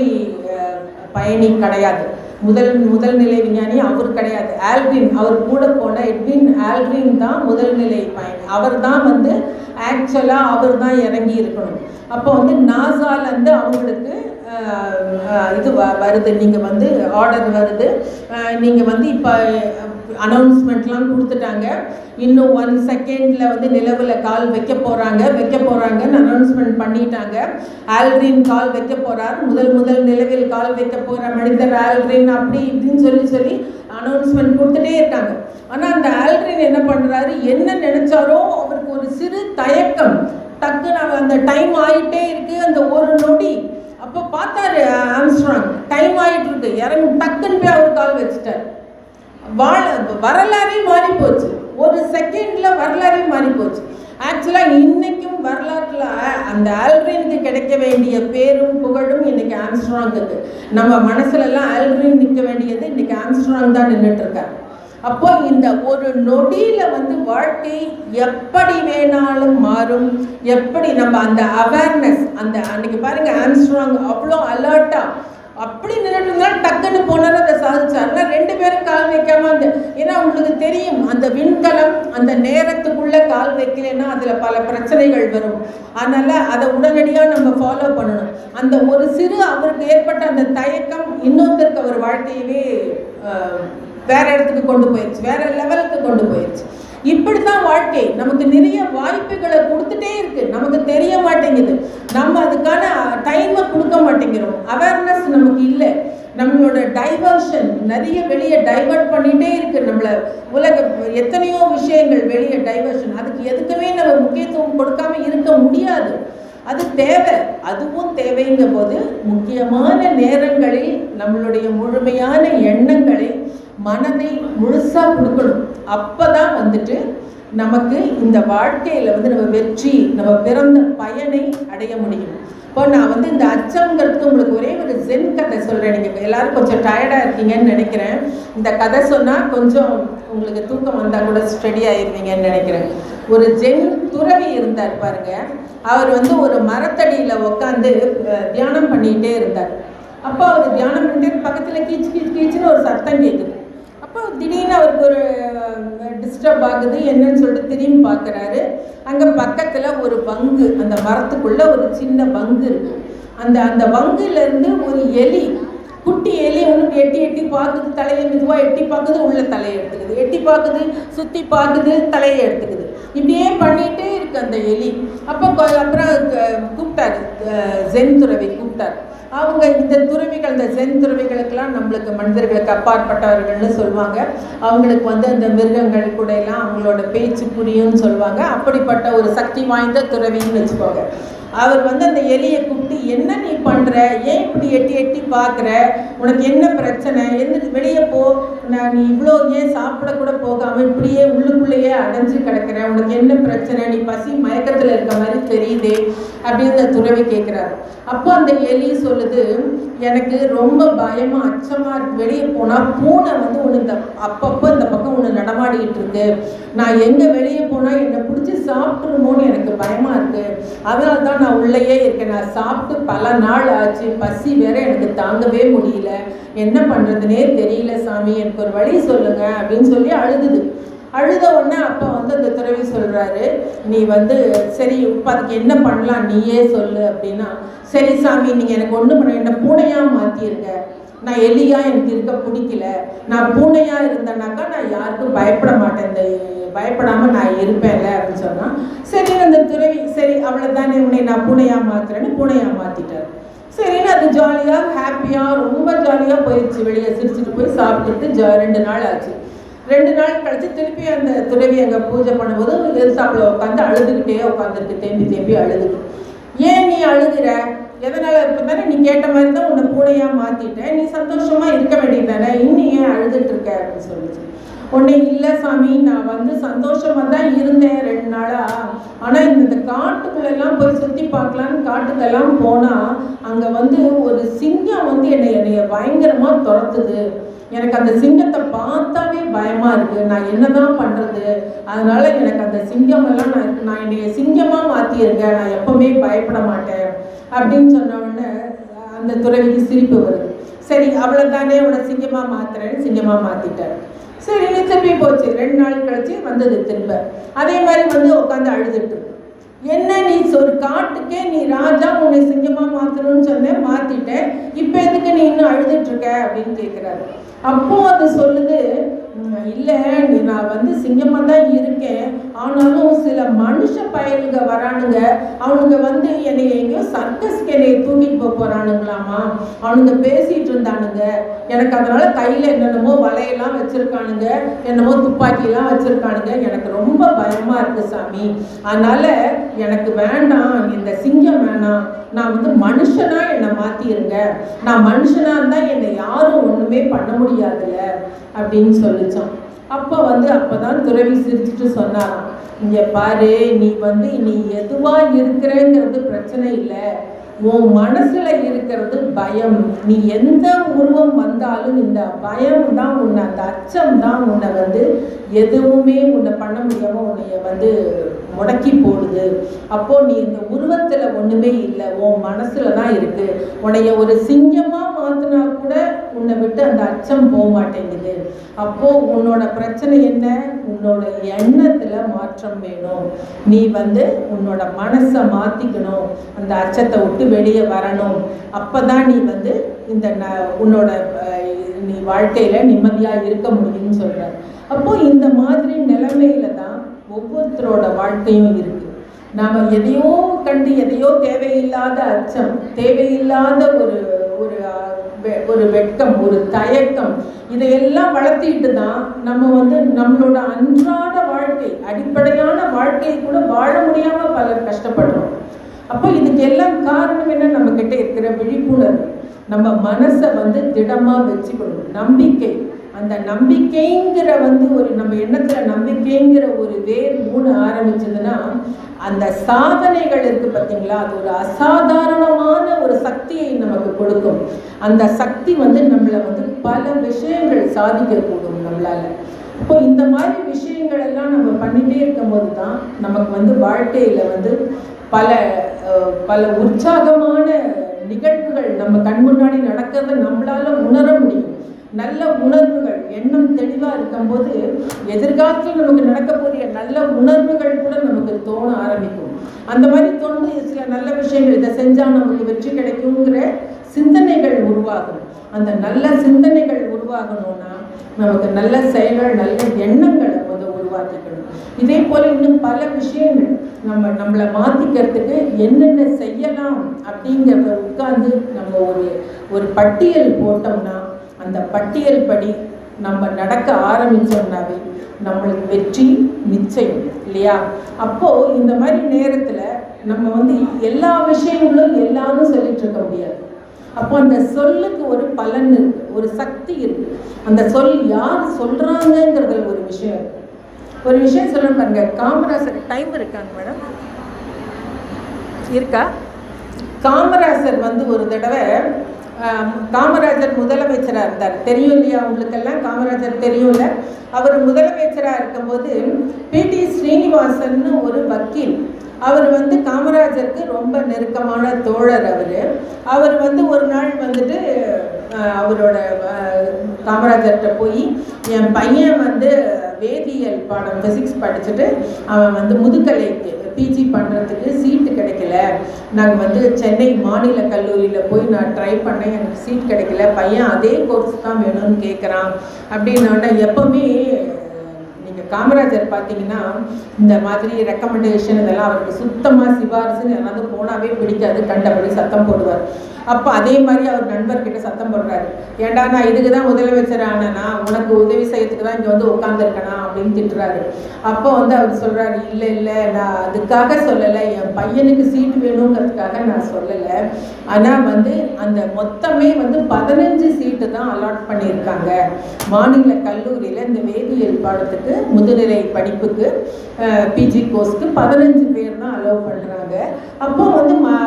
பயணி கிடையாது, முதல் நிலை விஞ்ஞானி அவர் கிடையாது. ஆல்ட்ரின், அவர் கூட போன எட்வின் ஆல்ட்ரின் தான் முதல் நிலை பயணி. அவர் தான் வந்து ஆக்சுவலாக அவர் தான் இறங்கி இருக்கணும். அப்போ வந்து நாசாலேருந்து அவங்களுக்கு இது வருது, நீங்கள் வந்து ஆர்டர் வருது, நீங்கள் வந்து இப்போ அனௌன்ஸ்மெண்ட்லாம் கொடுத்துட்டாங்க, இன்னும் 1 செகண்டில் வந்து நிலவில் கால் வைக்க போகிறாங்கன்னு அனௌன்ஸ்மெண்ட் பண்ணிட்டாங்க. ஆல்ட்ரின் கால் வைக்க போகிறார், முதல் நிலவில் கால் வைக்க போகிற மனிதர் ஆல்ட்ரின், அப்படி இப்படின்னு சொல்லி அனௌன்ஸ்மெண்ட் கொடுத்துட்டே இருக்காங்க. ஆனால் அந்த ஆல்ட்ரின் என்ன பண்ணுறாரு, என்ன நினச்சாரோ அவருக்கு ஒரு சிறு தயக்கம், டக்குன்னு அந்த டைம் ஆகிட்டே இருக்குது, அந்த ஒரு நொடி. அப்போ பார்த்தாரு ஆம்ஸ்ட்ராங், டைம் ஆகிட்டு இருக்கு, இறங்கி டக்குன்னு போய் அவர் கால் வச்சுட்டார். வரலாறே மாறி போச்சு, ஒரு செகண்டில் வரலாறே மாறி போச்சு. ஆக்சுவலாக இன்றைக்கும் வரலாற்றில் அந்த ஆல்ட்ரினுக்கு கிடைக்க வேண்டிய பேரும் புகழும் இன்றைக்கி ஆம்ஸ்ட்ராங்குக்கு. நம்ம மனசுலலாம் ஆல்ட்ரின் நிற்க வேண்டியது இன்றைக்கி ஆம்ஸ்ட்ராங் தான் நின்றுட்டுருக்கார். அப்போ இந்த ஒரு நொடியில் வந்து வாழ்க்கை எப்படி வேணாலும் மாறும். எப்படி நம்ம அந்த அவேர்னஸ், அன்றைக்கி பாருங்கள் ஆம்ஸ்ட்ராங் அவ்வளோ அலர்ட்டாக அப்படி நின்றுட்டு டக்குன்னு போனார், அதை சாதிச்சார். 2 பேரும் கால் வைக்காம ஏன்னா உங்களுக்கு தெரியும், அந்த விண்கலம் அந்த நேரத்துக்குள்ளே கால் வைக்கலைன்னா அதில் பல பிரச்சனைகள் வரும். அதனால் அதை உடனடியாக நம்ம ஃபாலோ பண்ணணும். அந்த ஒரு சிறு அவருக்கு ஏற்பட்ட அந்த தயக்கம் இன்னொருத்தருக்கு அவர் வாழ்க்கையவே வேற இடத்துக்கு கொண்டு போயிடுச்சு, வேற லெவலுக்கு கொண்டு போயிடுச்சு. இப்படி தான் வாழ்க்கை நமக்கு நிறைய வாய்ப்புகளை கொடுத்துட்டே இருக்கு, நமக்கு தெரிய மாட்டேங்குது. நம்ம அதுக்கான டைமை கொடுக்க மாட்டேங்கிறோம், அவேர்னஸ் நமக்கு இல்லை. நம்மளோட டைவர்ஷன் நிறைய வெளியே டைவர்ட் பண்ணிகிட்டே இருக்கு. நம்மளை எத்தனையோ விஷயங்கள் வெளியே டைவர்ஷன், அதுக்கு எதுக்குமே நம்ம முக்கியத்துவம் கொடுக்காம இருக்க முடியாது. அது தேவை, அதுவும் தேவைங்க போது முக்கியமான நேரங்களில் நம்மளுடைய முழுமையான எண்ணங்களை, மனதை முழுசாக கொடுக்கணும். அப்போ தான் வந்துட்டு நமக்கு இந்த வாழ்க்கையில் வந்து நம்ம வெற்றி, நம்ம பிறந்த பயனை அடைய முடியும். இப்போ நான் வந்து இந்த அச்சங்கிறதுக்கு உங்களுக்கு ஒரே ஒரு ஜென் கதை சொல்கிறேன். நீங்கள் எல்லோரும் கொஞ்சம் டயர்டாக இருக்கீங்கன்னு நினைக்கிறேன். இந்த கதை சொன்னால் கொஞ்சம் உங்களுக்கு தூக்கம் வந்தால் கூட ஸ்டடி ஆகிருவீங்கன்னு நினைக்கிறேன். ஒரு ஜென் துறவி இருந்தார் பாருங்க. அவர் வந்து ஒரு மரத்தடியில் உட்காந்து தியானம் பண்ணிகிட்டே இருந்தார். அப்போ அவர் தியானம் பண்ணிட்டு பக்கத்தில் கீச்சுன்னு ஒரு சத்தம் கேட்குது. அப்போ திடீர்னு அவருக்கு ஒரு டிஸ்டர்ப் ஆகுது, என்னன்னு சொல்லிட்டு திரும்பி பார்க்குறாரு. அங்கே பக்கத்தில் ஒரு வங்கு, அந்த மரத்துக்குள்ள ஒரு சின்ன வங்கு இருக்கு. அந்த அந்த வங்குலேருந்து ஒரு எலி, குட்டி எலி ஒன்று எட்டி எட்டி பார்க்குது, தலையை மெதுவாக எட்டி பார்க்குது, உள்ள தலையை எடுத்துக்குது, எட்டி பார்க்குது, சுற்றி பார்க்குது, தலையை எடுத்துக்குது. இப்படியே பண்ணிகிட்டே இருக்கு அந்த எலி. அப்போ அப்புறம் கூப்பிட்டாரு, ஜென் துறவி கூப்பிட்டார். அவங்க இந்த துறவிகள், இந்த ஜென் துறவிகளுக்கெல்லாம் நம்மளுக்கு மனிதர்களுக்கு அப்பாற்பட்டவர்கள்னு சொல்லுவாங்க. அவங்களுக்கு வந்து அந்த மிருகங்கள் கூட எல்லாம் அவங்களோட பேச்சு புரியும்னு சொல்லுவாங்க. அப்படிப்பட்ட ஒரு சக்தி வாய்ந்த துறவின்னு வச்சுக்கோங்க. அவர் வந்து அந்த எலியை கூப்பிட்டு, என்ன நீ பண்ணுற, ஏன் இப்படி எட்டி எட்டி பார்க்குற, உனக்கு என்ன பிரச்சனை, வெளியே போ, நீ இவ்வளோ ஏன் சாப்பிடக்கூட போகாமல் இப்படியே உள்ளுக்குள்ளேயே அடைஞ்சு கிடக்கிற, உனக்கு என்ன பிரச்சனை, நீ பசி மயக்கத்தில் இருக்க மாதிரி தெரியுதே அப்படின்னு அந்த துறவி கேட்குறாரு. அப்போ அந்த எலி சொல்லுது, எனக்கு ரொம்ப பயமாக அச்சமாக இருக்கு, வெளியே போனால் பூனை வந்து ஒன்று இந்த அப்பப்போ இந்த பக்கம் ஒன்று நடமாடிக்கிட்டு இருக்கு, நான் எங்கே வெளியே போனால் என்னை பிடிச்சி சாப்பிட்ருமோன்னு எனக்கு பயமாக இருக்குது, அதனால தான் நான் உள்ளேயே இருக்கேன், நான் சாப்பிட்டு பல நாள் ஆச்சு, பசி வேற எனக்கு தாங்கவே முடியல, என்ன பண்ணுறதுனே தெரியல சாமி, எனக்கு ஒரு வழி சொல்லுங்க அப்படின்னு சொல்லி அழுகுது. அழுத உடனே அப்போ வந்து அந்த துறவி சொல்கிறாரு, நீ வந்து சரி இப்போ அதுக்கு என்ன பண்ணலாம் நீயே சொல்லு அப்படின்னா, சரி சாமி நீங்கள் எனக்கு ஒன்று பண்ண, என்ன பூனையாக மாற்றிருங்க, நான் எலியாக எனக்கு இருக்க பிடிக்கல, நான் பூனையாக இருந்தேன்னாக்கா நான் யாருக்கும் பயப்பட மாட்டேன், இந்த பயப்படாமல் நான் இருப்பேன்ல அப்படின்னு சொன்னால், சரி அந்த துறவி சரி அவ்வளோதானே, உன்னை நான் பூனையாக மாற்றுறேன்னு பூனையாக மாற்றிட்டார். சரின்னு அது ஜாலியாக ஹாப்பியாக ரொம்ப ஜாலியாக போயிடுச்சு, வெளியே சிரிச்சுட்டு போய் சாப்பிட்டுட்டு 2 நாள் ஆச்சு. 2 நாள் கழிச்சு திருப்பி அந்த துறவி அங்கே பூஜை பண்ணும்போது எதிர்த்தாப்புல உட்காந்து அழுதுகிட்டே உட்காந்துருக்கு, தேம்பி தேம்பி அழுதுக்கு. ஏன் நீ அழுகிற, எதனால் இப்போ தானே நீ கேட்ட மாதிரி தான் உன்னை பூனையாக மாற்றிட்டேன், நீ சந்தோஷமாக இருக்க வேண்டியது தானே, இன்னும் ஏன் அழுதுட்டு இருக்க அப்படின்னு சொல்லிச்சு. உடனே இல்லை சாமி, நான் வந்து சந்தோஷமாக தான் இருந்தேன் 2 நாளாக, ஆனால் இந்த காட்டுக்குள்ளெல்லாம் போய் சுற்றி பார்க்கலான்னு காட்டுக்கெல்லாம் போனால் அங்கே வந்து ஒரு சிங்கம் வந்து என்னைய பயங்கரமாக துரத்துது, எனக்கு அந்த சிங்கத்தை பார்த்தாவே பயமாக இருக்குது, நான் என்ன தான் பண்ணுறது, அதனால் எனக்கு அந்த சிங்கமெல்லாம் நான் என்னைய சிங்கமாக மாற்றியிருக்கேன், நான் எப்போவுமே பயப்பட மாட்டேன் அப்படின்னு சொன்ன உடனே அந்த துறவிக்கு சிரிப்பு வருது. சரி அவ்வளோதானே, உன்னை சிங்கமாக மாற்றுறேன்னு சிங்கமாக மாற்றிட்டார். சரி திருப்பி போச்சு. 2 நாள் கழிச்சு வந்தது திரும்ப. அதே மாதிரி வந்து உட்காந்து அழுதுட்டு, என்ன நீ ஒரு காட்டுக்கே நீ ராஜா, உன்னை சிங்கமாக மாற்றணும்னு சொன்னேன், மாற்றிட்டேன், இப்போ எதுக்கு நீ இன்னும் அழுதுட்ருக்க அப்படின்னு கேட்குறாரு. அப்போ அது சொல்லுது, இல்லை நான் வந்து சிங்கமாக தான் இருக்கேன், ஆனாலும் சில மனுஷ பயலுங்க வரானுங்க, அவனுங்க வந்து என்னை எங்கேயோ சர்க்கஸ்க்கு என்னைய தூக்கிட்டு போகிறானுங்களாமா, அவனுங்க பேசிகிட்டு இருந்தானுங்க, எனக்கு அதனால் கையில் என்னென்னமோ வலையெல்லாம் வச்சுருக்கானுங்க, என்னமோ துப்பாக்கியெல்லாம் வச்சுருக்கானுங்க, எனக்கு ரொம்ப பயமாக இருக்குது சாமி, அதனால் எனக்கு வேண்டாம், இந்த சிங்கம் வேணாம், நான் வந்து மனுஷனாக என்னை மாற்றிருங்க, நான் மனுஷனாக இருந்தால் என்னை யாரும் ஒன்றுமே பண்ண முடியாதுல்ல அப்படின்னு சொல்லிச்சோம். அப்போ தான் துறவி சிரிச்சுட்டு சொன்னாராம், இங்கே பாரு, நீ வந்து நீ எதுவாக இருக்கிறங்கிறது பிரச்சனை இல்லை, உன் மனசுல இருக்கிறது பயம், நீ எந்த உருவம் வந்தாலும் இந்த பயம் தான் உன்னை, அந்த அச்சம் தான் உன்னை வந்து எதுவுமே உன்னை பண்ண முடியாமல் உன்னைய வந்து முடக்கி போடுது. அப்போ நீ இந்த உருவத்துல ஒண்ணுமே இல்லை, உன் மனசுல தான் இருக்கு, உன்னைய ஒரு சிங்கமா மாத்தினா கூட உன்னை விட்டு அந்த அச்சம் போக மாட்டேங்குது. அப்போ உன்னோட பிரச்சனை என்ன, உன்னோட எண்ணத்துல மாற்றம் வேணும், நீ வந்து உன்னோட மனசை மாத்திக்கணும், அந்த அச்சத்தை விட்டு வெளியே வரணும், அப்பதான் நீ வந்து இந்த உன்னோட நீ வாழ்க்கையில நிம்மதியா இருக்க முடியும்னு சொல்ற. அப்போ இந்த மாதிரி நிலைமையில தான் ஒவ்வொருத்தரோட வாழ்க்கையும் இருக்கு. நாம எதையோ கண்டு எதையோ தேவையில்லாத அச்சம், தேவையில்லாத ஒரு ஒரு வெட்கம், ஒரு தயக்கம், இதையெல்லாம் வளர்த்திட்டு தான் நம்ம வந்து நம்மளோட அன்றாட வாழ்க்கை, அடிப்படையான வாழ்க்கையை கூட வாழ முடியாம பலர் கஷ்டப்படுறோம். அப்போ இதுக்கு எல்லாம் காரணம் என்ன, நம்ம கிட்ட இருக்கிற விழிப்புணர்வு, நம்ம மனசை வந்து திடமா வச்சுக்கணும், நம்பிக்கை. அந்த நம்பிக்கைங்கிற வந்து ஒரு நம்ம எண்ணத்துல நம்பிக்கைங்கிற ஒரு வேர் மூணு ஆரம்பிச்சதுன்னா அந்த சாதனைகள் இருக்கு பார்த்தீங்களா, அது ஒரு அசாதாரணமான ஒரு சக்தியை நமக்கு கொடுக்கும். அந்த சக்தி வந்து நம்மளை வந்து பல விஷயங்கள் சாதிக்கக்கூடும் நம்மளால. இப்போ இந்த மாதிரி விஷயங்கள் எல்லாம் நம்ம பண்ணிட்டே இருக்கும் போது தான் நமக்கு வந்து வாழ்க்கையில வந்து பல பல உற்சாகமான நிகழ்வுகள் நம்ம கண் முன்னாடி நடக்கிறத நம்மளால உணர முடியும். நல்ல உணர்வுகள், எண்ணம் தெளிவாக இருக்கும்போது எதிர்காலத்தில் நமக்கு நடக்கக்கூடிய நல்ல உணர்வுகள் கூட நமக்கு தோண ஆரம்பிக்கும். அந்த மாதிரி தோணும்போது சில நல்ல விஷயங்கள் இதை செஞ்சால் நமக்கு வெற்றி கிடைக்குங்கிற சிந்தனைகள் உருவாகும். அந்த நல்ல சிந்தனைகள் உருவாகணும்னா நமக்கு நல்ல செயல்கள், நல்ல எண்ணங்களை உருவாக்கிக்கணும். இதே போல் இன்னும் பல விஷயங்கள் நம்மளை மாற்றிக்கிறதுக்கு என்னென்ன செய்யலாம் அப்படிங்கிறத உட்கார்ந்து நம்ம ஒரு பட்டியல் போட்டோம்னா அந்த பட்டியல் படி நம்ம நடக்க ஆரம்பித்தோம்னாவே நம்மளுக்கு வெற்றி நிச்சயம் இல்லையா? அப்போது இந்த மாதிரி நேரத்தில் நம்ம எல்லா விஷயங்களும் எல்லாரும் சொல்லிட்டு இருக்க முடியாது. அப்போ அந்த சொல்லுக்கு ஒரு பலன் இருக்கு, ஒரு சக்தி இருக்கு. அந்த சொல் யார் சொல்றாங்கிறதுல ஒரு விஷயம் இருக்கு. ஒரு விஷயம் சொல்லணும் பாருங்க. காமராசர் டைம் இருக்காங்க மேடம்? இருக்கா? காமராசர் ஒரு தடவை காமராஜர் முதலமைச்சராக இருந்தார். தெரியும் இல்லையா உங்களுக்கெல்லாம்? காமராஜர் தெரியும்ல. அவர் முதலமைச்சராக இருக்கும்போது பிடி ஸ்ரீனிவாசன் ஒரு வக்கீல், அவர் காமராஜருக்கு ரொம்ப நெருக்கமான தோழர். அவர் ஒரு நாள் அவரோட காமராஜர்கிட்ட போய், என் பையன் வேதியியல் பாடம் ஃபிசிக்ஸ் படிச்சுட்டு அவன் முதுகலைக்கு பிஜி பண்ணுறதுக்கு சீட்டு கிடைக்கல, நாங்கள் சென்னை மாநில கல்லூரியில் போய் நான் ட்ரை பண்ணேன், எனக்கு சீட் கிடைக்கல, பையன் அதே கோர்ஸ் தான் வேணும்னு கேட்குறான் அப்படின்னோடனே, எப்போவுமே நீங்கள் காமராஜர் பார்த்தீங்கன்னா இந்த மாதிரி ரெக்கமெண்டேஷன் இதெல்லாம் அவருக்கு சுத்தமாக சிபாரிசுன்னு யாராவது போனாவே பிடிக்காது, கண்டபடி சத்தம் போடுவார். அப்போ அதே மாதிரி அவர் நண்பர்கிட்ட சத்தம் போடுறாரு, ஏண்டா நான் இதுக்கு தான் முதலமைச்சர் ஆனேனா, உனக்கு உதவி செய்யறதுக்கு தான் இங்கே உட்காந்துருக்கேனா அப்படின்னு திட்டுறாரு. அப்போ அவர் சொல்கிறாரு, இல்லை இல்லை, நான் அதுக்காக சொல்லலை, என் பையனுக்கு சீட்டு வேணுங்கிறதுக்காக நான் சொல்லலை. ஆனால் அந்த மொத்தமே 15 சீட்டு தான் அலாட் பண்ணியிருக்காங்க மாநில கல்லூரியில் இந்த வேதியியல் பாடத்துக்கு, முதுநிலை படிப்புக்கு, பிஜி கோர்ஸ்க்கு 15 பேர் தான் அலோவ் பண்ணுறாங்க. அப்போ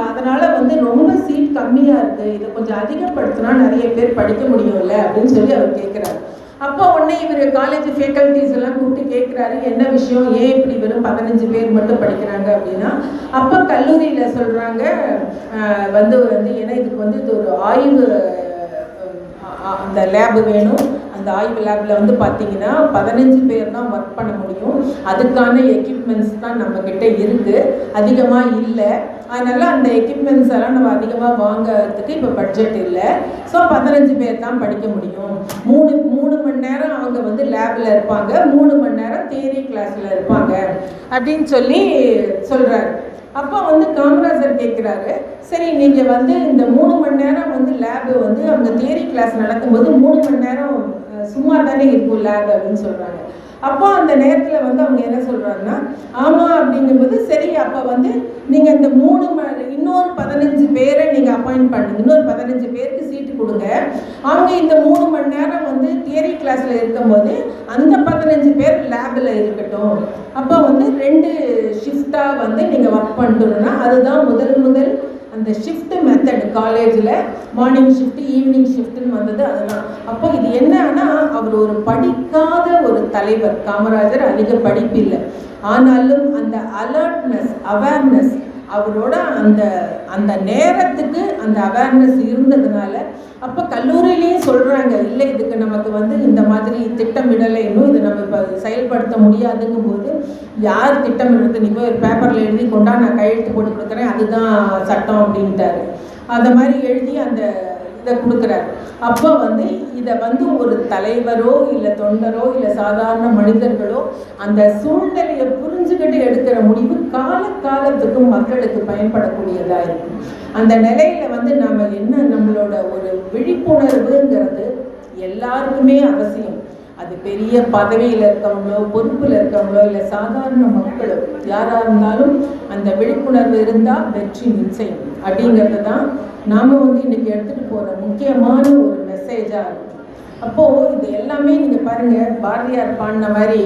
அதனால் ரொம்ப சீட் கம்மியாக இருக்குது, இதை கொஞ்சம் அதிகப்படுத்தினா நிறைய பேர் படிக்க முடியும்ல அப்படின்னு சொல்லி அவர் கேட்குறாரு. அப்போ உடனே இவர் காலேஜ் ஃபேக்கல்ட்டிஸ் எல்லாம் கூப்பிட்டு கேட்குறாரு, என்ன விஷயம், ஏன் இப்படி வெறும் 15 பேர் மட்டும் படிக்கிறாங்க அப்படின்னா, அப்போ கல்லூரியில் சொல்கிறாங்க ஏன்னா இதுக்கு இது ஒரு ஆய்வு அந்த லேபு வேணும், அந்த ஆய்வு லேபில் பார்த்தீங்கன்னா 15 பேர் தான் ஒர்க் பண்ண முடியும், அதுக்கான எக்யூப்மெண்ட்ஸ் தான் நம்மக்கிட்ட இருக்குது, அதிகமாக இல்லை, அதனால் அந்த எக்யூப்மெண்ட்ஸ் எல்லாம் நம்ம அதிகமாக வாங்கிறதுக்கு இப்போ பட்ஜெட் இல்லை, ஸோ 15 பேர் தான் படிக்க முடியும், 3 மணி நேரம் அவங்க லேபில் இருப்பாங்க, 3 மணி நேரம் தியரி கிளாஸில் இருப்பாங்க அப்படின்னு சொல்லி சொல்கிறாரு. அப்போ காமராஜர் கேட்குறாரு, சரி நீங்கள் இந்த 3 மணி நேரம் லேபு அவங்க தியரி கிளாஸ் நடக்கும்போது 3 மணி நேரம் சும்மா தானே இருக்கும் லேப் அப்படின்னு சொல்கிறாங்க. அப்போ அந்த நேரத்தில் அவங்க என்ன சொல்கிறாங்கன்னா, ஆமாம் அப்படிங்கும்போது, சரி அப்போ நீங்கள் இந்த இன்னொரு 15 பேரை நீங்கள் அப்பாயிண்ட் பண்ணுங்க, இன்னொரு 15 பேருக்கு சீட்டு கொடுங்க, அவங்க இந்த 3 மணி நேரம் தியரி கிளாஸில் இருக்கும்போது அந்த 15 பேர் லேபில் இருக்கட்டும், அப்போ 2 ஷிஃப்டாக நீங்கள் ஒர்க் பண்ணிட்டோம்னா அதுதான் முதல் அந்த ஷிஃப்ட் மெத்தட். காலேஜில் மார்னிங் ஷிஃப்ட், ஈவினிங் ஷிஃப்ட்டுன்னு வந்தது அதுதான். அப்போ இது என்னன்னா, அவர் ஒரு படிக்காத ஒரு தலைவர் காமராஜர், அதிக படிப்பு இல்லை, ஆனாலும் அந்த அலர்ட்னஸ், அவேர்னஸ், அவரோட அந்த நேரத்துக்கு அந்த அவேர்னஸ் இருந்ததுனால, அப்போ கல்லூரியிலையும் சொல்கிறாங்க, இல்லை இதுக்கு நமக்கு இந்த மாதிரி திட்டமிடலை இன்னும் இதை நம்ம இப்போ செயல்படுத்த முடியாதுங்கும் போது, யார் திட்டமிடுறது, நீ போய் ஒரு பேப்பரில் எழுதி கொண்டா நான் கையெழுத்து போட்டு கொடுக்குறேன், அதுதான் சட்டம் அப்படின்ட்டாரு. அந்த மாதிரி எழுதி அந்த இதை கொடுக்குறாரு. அப்போ இதை ஒரு தலைவரோ இல்லை தொண்டரோ இல்லை சாதாரண மனிதர்களோ அந்த சூழ்நிலையை புரிஞ்சுக்கிட்டு எடுக்கிற முடிவு காலத்துக்கும் மக்களுக்கு பயன்படக்கூடியதாக இருக்கும். அந்த நிலையில் நாம் என்ன, நம்மளோட ஒரு விழிப்புணர்வுங்கிறது எல்லாருக்குமே அவசியம். அது பெரிய பதவியில் இருக்கவங்களோ, பொறுப்பில் இருக்கவங்களோ, இல்லை சாதாரண மக்களோ, யாராக இருந்தாலும் அந்த விழிப்புணர்வு இருந்தால் வெற்றி நிச்சயம் அப்படிங்கிறது தான் நாம் இன்றைக்கி எடுத்துகிட்டு போகிற முக்கியமான ஒரு மெசேஜாக இருக்கும். அப்போது இது எல்லாமே நீங்கள் பாருங்கள், பாரதியார் பாடின மாதிரி,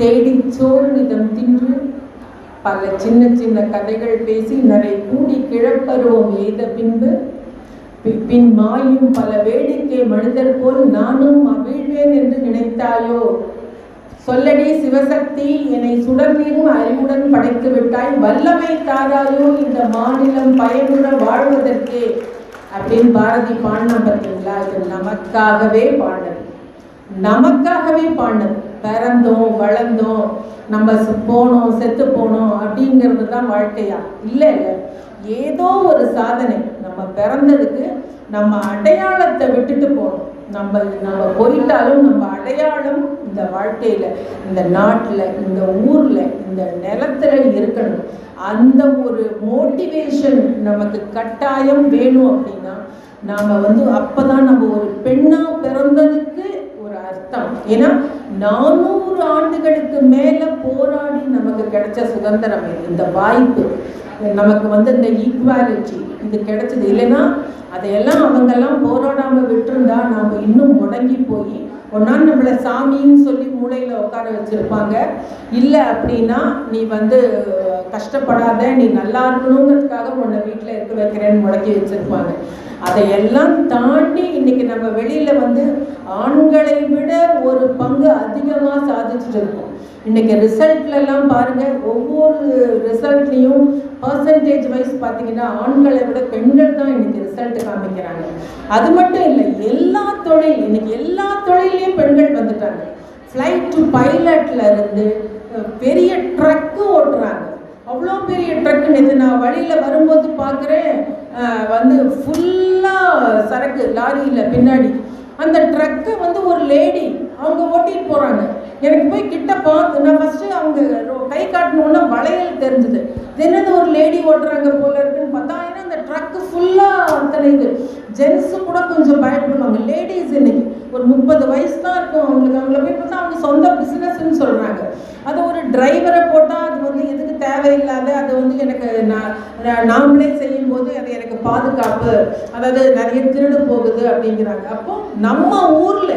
தேடி சோறு நிதம் தின்று பல சின்ன சின்ன கதைகள் பேசி நிறைய கூடி கிழப்பருவம் எய்த பின் மாயும் பல வேடிக்கை மனிதர் போல் நானும் அவிழ்வேன் என்று நினைத்தாயோ, சொல்லடி சிவசக்தி, என்னை சுடர்நீரும் அறிவுடன் படைத்து விட்டாய், வல்லமை தாராயோ இந்த மாநிலம் பயனுற வாழ்வதற்கே அப்படின்னு பாரதி பாடினா பார்த்தீங்களா? இது நமக்காகவே பாடினது. நமக்காகவே பாடினது. பிறந்தோம் வளர்ந்தோம் நம்ம போனோம் செத்து போனோம் அப்படிங்கிறது தான் வாழ்க்கையா? இல்லை இல்லை, ஏதோ ஒரு சாதனை. நம்ம பிறந்ததுக்கு நம்ம அடையாளத்தை விட்டுட்டு போகணும். நம்ம போயிட்டாலும் நம்ம அடையாளம் இந்த வாழ்க்கையில், இந்த நாட்டில், இந்த ஊரில், இந்த நிலத்துல இருக்கணும். அந்த ஒரு மோட்டிவேஷன் நமக்கு கட்டாயம் வேணும். அப்படின்னா நாம் அப்போதான் நம்ம ஒரு பெண்ணாக பிறந்ததுக்கு ஒரு அர்த்தம். ஏன்னா 400 ஆண்டுகளுக்கு மேலே போராடி நமக்கு கிடைச்ச சுதந்திரம் இது. இந்த வாய்ப்பு நமக்கு இந்த ஈக்குவாலிட்டி இது கிடைச்சது. இல்லைன்னா அதையெல்லாம் அவங்கெல்லாம் போராடாமல் விட்டுருந்தா நாம் இன்னும் முடங்கி போய் ஒன்றா நம்மளை சாமின்னு சொல்லி மூளையில் உட்கார வச்சுருப்பாங்க. இல்லை அப்படின்னா நீ கஷ்டப்படாத, நீ நல்லா இருக்கணுங்கிறதுக்காக உன்னை வீட்டில் இருக்க வைக்கிறேன்னு முடக்கி வச்சுருப்பாங்க. அதையெல்லாம் தாண்டி இன்னைக்கு நம்ம வெளியில் ஆண்களை விட ஒரு பங்கு அதிகமாக சாதிச்சுட்டு இருக்கோம். இன்றைக்கி ரிசல்ட்லலாம் பாருங்கள், ஒவ்வொரு ரிசல்ட்லேயும் பர்சன்டேஜ் வைஸ் பார்த்தீங்கன்னா ஆண்களை விட பெண்கள் தான் இன்றைக்கி ரிசல்ட் காமிக்கிறாங்க. அது மட்டும் இல்லை, எல்லா தொழில் இன்றைக்கி எல்லா தொழிலையும் பெண்கள் வந்துட்டாங்க. ஃப்ளைட் டு பைலட்டில் இருந்து பெரிய ட்ரக்கு ஓட்டுறாங்க. அவ்வளோ பெரிய ட்ரக்கு. நேற்று நான் வழியில் வரும்போது பார்க்குறேன், ஃபுல்லாக சரக்கு லாரியில் பின்னாடி அந்த ட்ரக்கை ஒரு லேடி அவங்க ஓட்டிகிட்டு போகிறாங்க. எனக்கு போய் கிட்ட பார்த்து நான் ஃபஸ்ட்டு அவங்க கை காட்டணுன்னா வளையல் தெரிஞ்சுது. என்னது ஒரு லேடி ஓட்டுறாங்க போல இருக்குன்னு பார்த்தா, ஏன்னா அந்த ட்ரக்கு ஃபுல்லாக அத்தனை இது. ஜென்ஸு கூட கொஞ்சம் பயப்படுவாங்க. லேடிஸ் இன்னைக்கு ஒரு 30 வயசு தான் இருக்கும் அவங்களுக்கு. அவங்கள போய் பார்த்தா அவங்க சொந்த பிஸ்னஸ்ன்னு சொல்கிறாங்க. அது ஒரு டிரைவரை போட்டால் அது எதுக்கு தேவையில்லாத, அது எனக்கு நாமளே செய்யும்போது அது எனக்கு பாதுகாப்பு, அதாவது நிறைய திருடு போகுது அப்படிங்கிறாங்க. அப்போ நம்ம ஊரில்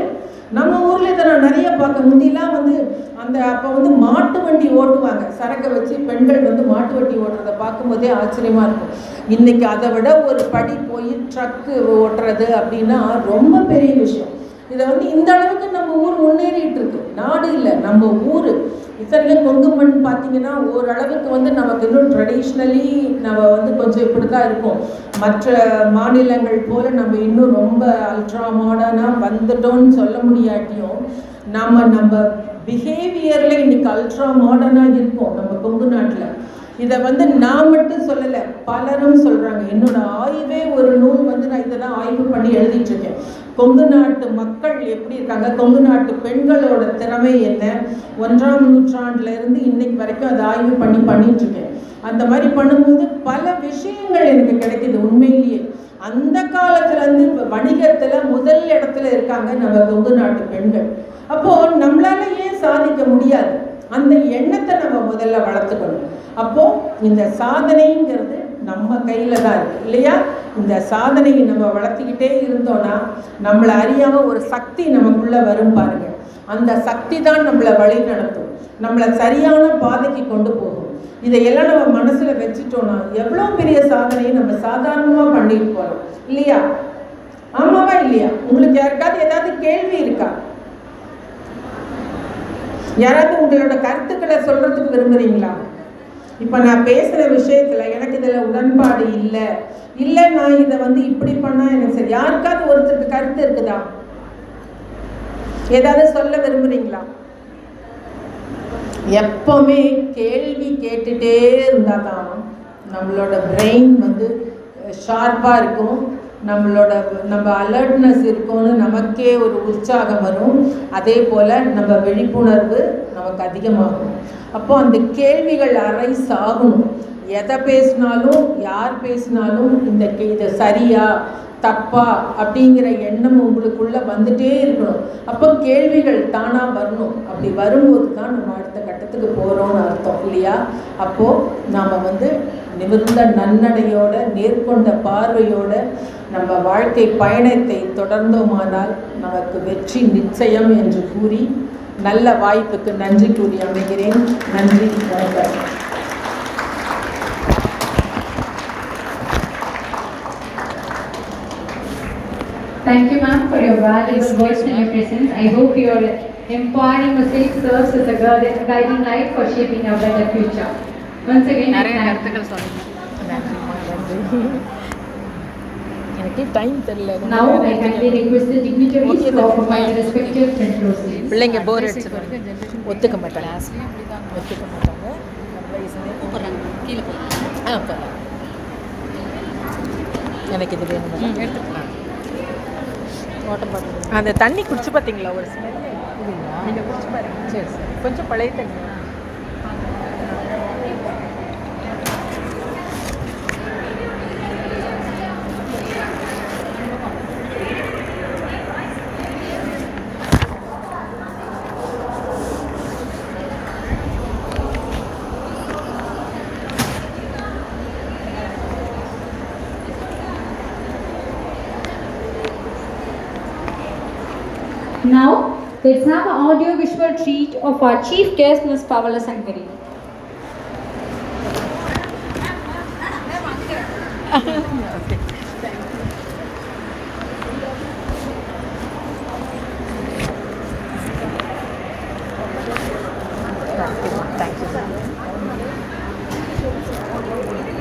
இதை நான் நிறைய பார்க்க. முந்திலாம் அந்த அப்போ மாட்டு வண்டி ஓட்டுவாங்க, சரக்கை வச்சு பெண்கள் மாட்டு வண்டி ஓட்டுறதை பார்க்கும்போதே ஆச்சரியமாக இருக்கும். இன்றைக்கி அதை விட ஒரு படி போய் ட்ரக்கு ஓட்டுறது அப்படின்னா ரொம்ப பெரிய விஷயம். இதை இந்த அளவுக்கு நம்ம ஊர் முன்னேறிட்டு இருக்கு. நாடு இல்லை, நம்ம ஊர். இத்தனையும் கொங்கு மண் பார்த்தீங்கன்னா ஓரளவுக்கு நமக்கு இன்னும் ட்ரெடிஷ்னலி நம்ம கொஞ்சம் இப்படி தான் இருக்கும். மற்ற மாநிலங்கள் போல் நம்ம இன்னும் ரொம்ப அல்ட்ரா மாடர்னாக வந்துட்டோம்னு சொல்ல முடியாட்டியும் நம்ம பிஹேவியரில் இன்றைக்கி அல்ட்ரா மாடர்னாக இருக்கும் நம்ம கொங்கு நாட்டில். இதை நான் மட்டும் சொல்லலை, பலரும் சொல்கிறாங்க. என்னோட ஆய்வே ஒரு நூல் நான் இதை தான் ஆய்வு பண்ணி எழுதிட்டுருக்கேன். கொங்கு நாட்டு மக்கள் எப்படி இருக்காங்க, கொங்கு நாட்டு பெண்களோட திறமை என்ன, 1ஆம் நூற்றாண்டுலேருந்து இன்னைக்கு வரைக்கும் அதை ஆய்வு பண்ணிட்டுருக்கேன். அந்த மாதிரி பண்ணும்போது பல விஷயங்கள் எனக்கு கிடைக்கிது. உண்மையிலேயே அந்த காலத்துலேருந்து வணிகத்தில் முதல் இடத்துல இருக்காங்க நம்ம கொங்கு நாட்டு பெண்கள். அப்போது நம்மளால ஏன் சாதிக்க முடியாது? அந்த எண்ணத்தை நம்ம முதல்ல வளர்த்துக்கணும். அப்போது இந்த சாதனைங்கிறது நம்ம கையில் தான் இருக்குது இல்லையா? இந்த சாதனையை நம்ம வளர்த்திக்கிட்டே இருந்தோன்னா நம்மளை அறியாமல் ஒரு சக்தி நமக்குள்ளே வரும் பாருங்கள். அந்த சக்தி தான் நம்மளை வழி நடத்தும், நம்மளை சரியான பாதைக்கு கொண்டு போகும். இதையெல்லாம் நம்ம மனசில் வச்சுட்டோன்னா எவ்வளோ பெரிய சாதனையை நம்ம சாதாரணமாக பண்ணிட்டு போகிறோம் இல்லையா? ஆமாவா இல்லையா? உங்களுக்கு யாருக்காவது ஏதாவது கேள்வி இருக்கா? யாராவது உங்களோட கருத்துக்களை சொல்கிறதுக்கு விரும்புகிறீங்களா? இப்போ நான் பேசுகிற விஷயத்தில் எனக்கு இதில் உடன்பாடு இல்லை நான் இதை இப்படி பண்ணால் எனக்கு சரி. யாருக்காவது ஒருத்தருக்கு கருத்து இருக்குதா? ஏதாவது சொல்ல விரும்புகிறீங்களா? எப்போவுமே கேள்வி கேட்டுகிட்டே இருந்தால் தான் நம்மளோட பிரெயின் ஷார்ப்பாக இருக்கும், நம்ம அலர்ட்னஸ் இருக்கும்னு நமக்கே ஒரு உற்சாகம் வரும். அதே போல் நம்ம விழிப்புணர்வு நமக்கு அதிகமாகும். அப்போது அந்த கேள்விகள் அரைஸ் ஆகணும். எதை பேசினாலும் யார் பேசினாலும் இது சரியா தப்பா அப்படிங்கிற எண்ணம் உங்களுக்குள்ளே வந்துட்டே இருக்கணும். அப்போ கேள்விகள் தானாக வரணும். அப்படி வரும்போது தான் நம்ம அடுத்த கட்டத்துக்கு போகிறோம்னு அர்த்தம் இல்லையா? அப்போது நாம் நிமிர்ந்த நன்னடையோட நேர்கொண்ட பார்வையோட நம்ம வாழ்க்கை பயணத்தை தொடர்ந்தோமானால் நமக்கு வெற்றி நிச்சயம் என்று கூறி நல்ல வாய்ப்புக்கு நன்றி கூறி அமைகிறேன். நன்றி, வணக்கம். Thank you, ma'am, for your valuable words and your presence. I hope your empowering message serves as a guiding light for shaping a better future. Once again, I thank you. Time தெரியல. Now I kindly request the dignitaries to occupy their respective front row seats. பிள்ளைங்க போர் அடிச்சு ஒத்துக்க மாட்டாங்க. ஒத்துக்க மாட்டாங்க. கீழே போய் எனக்கு இது வேணும். எடுத்துக்கலாம். வாட்டர் பாட்டில் அந்த தண்ணி குடிச்சு பார்த்தீங்களா ஒரு ஸ்மெல் இல்லைங்களா? நீங்கள் குடிச்சு பாருங்க. சரி சரி, கொஞ்சம் பழைய தண்ணி. Now, let's have an audio-visual treat of our chief guest, Ms. Pavala Sankari.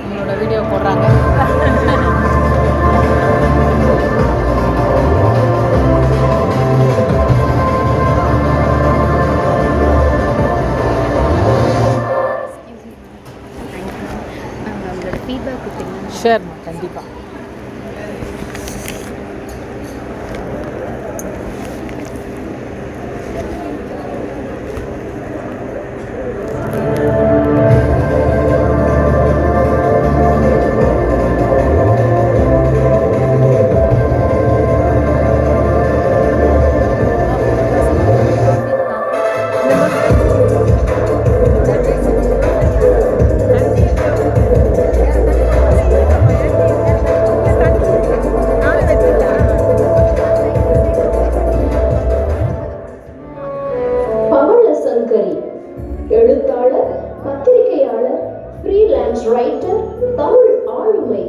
உங்களோட வீடியோ போடுறாங்க. ஷேர்மா கண்டிப்பாக. எழுத்தாளர், பத்திரிகையாளர், ஃப்ரீலான்ஸ் ரைட்டர், தமிழ் ஆளுமை,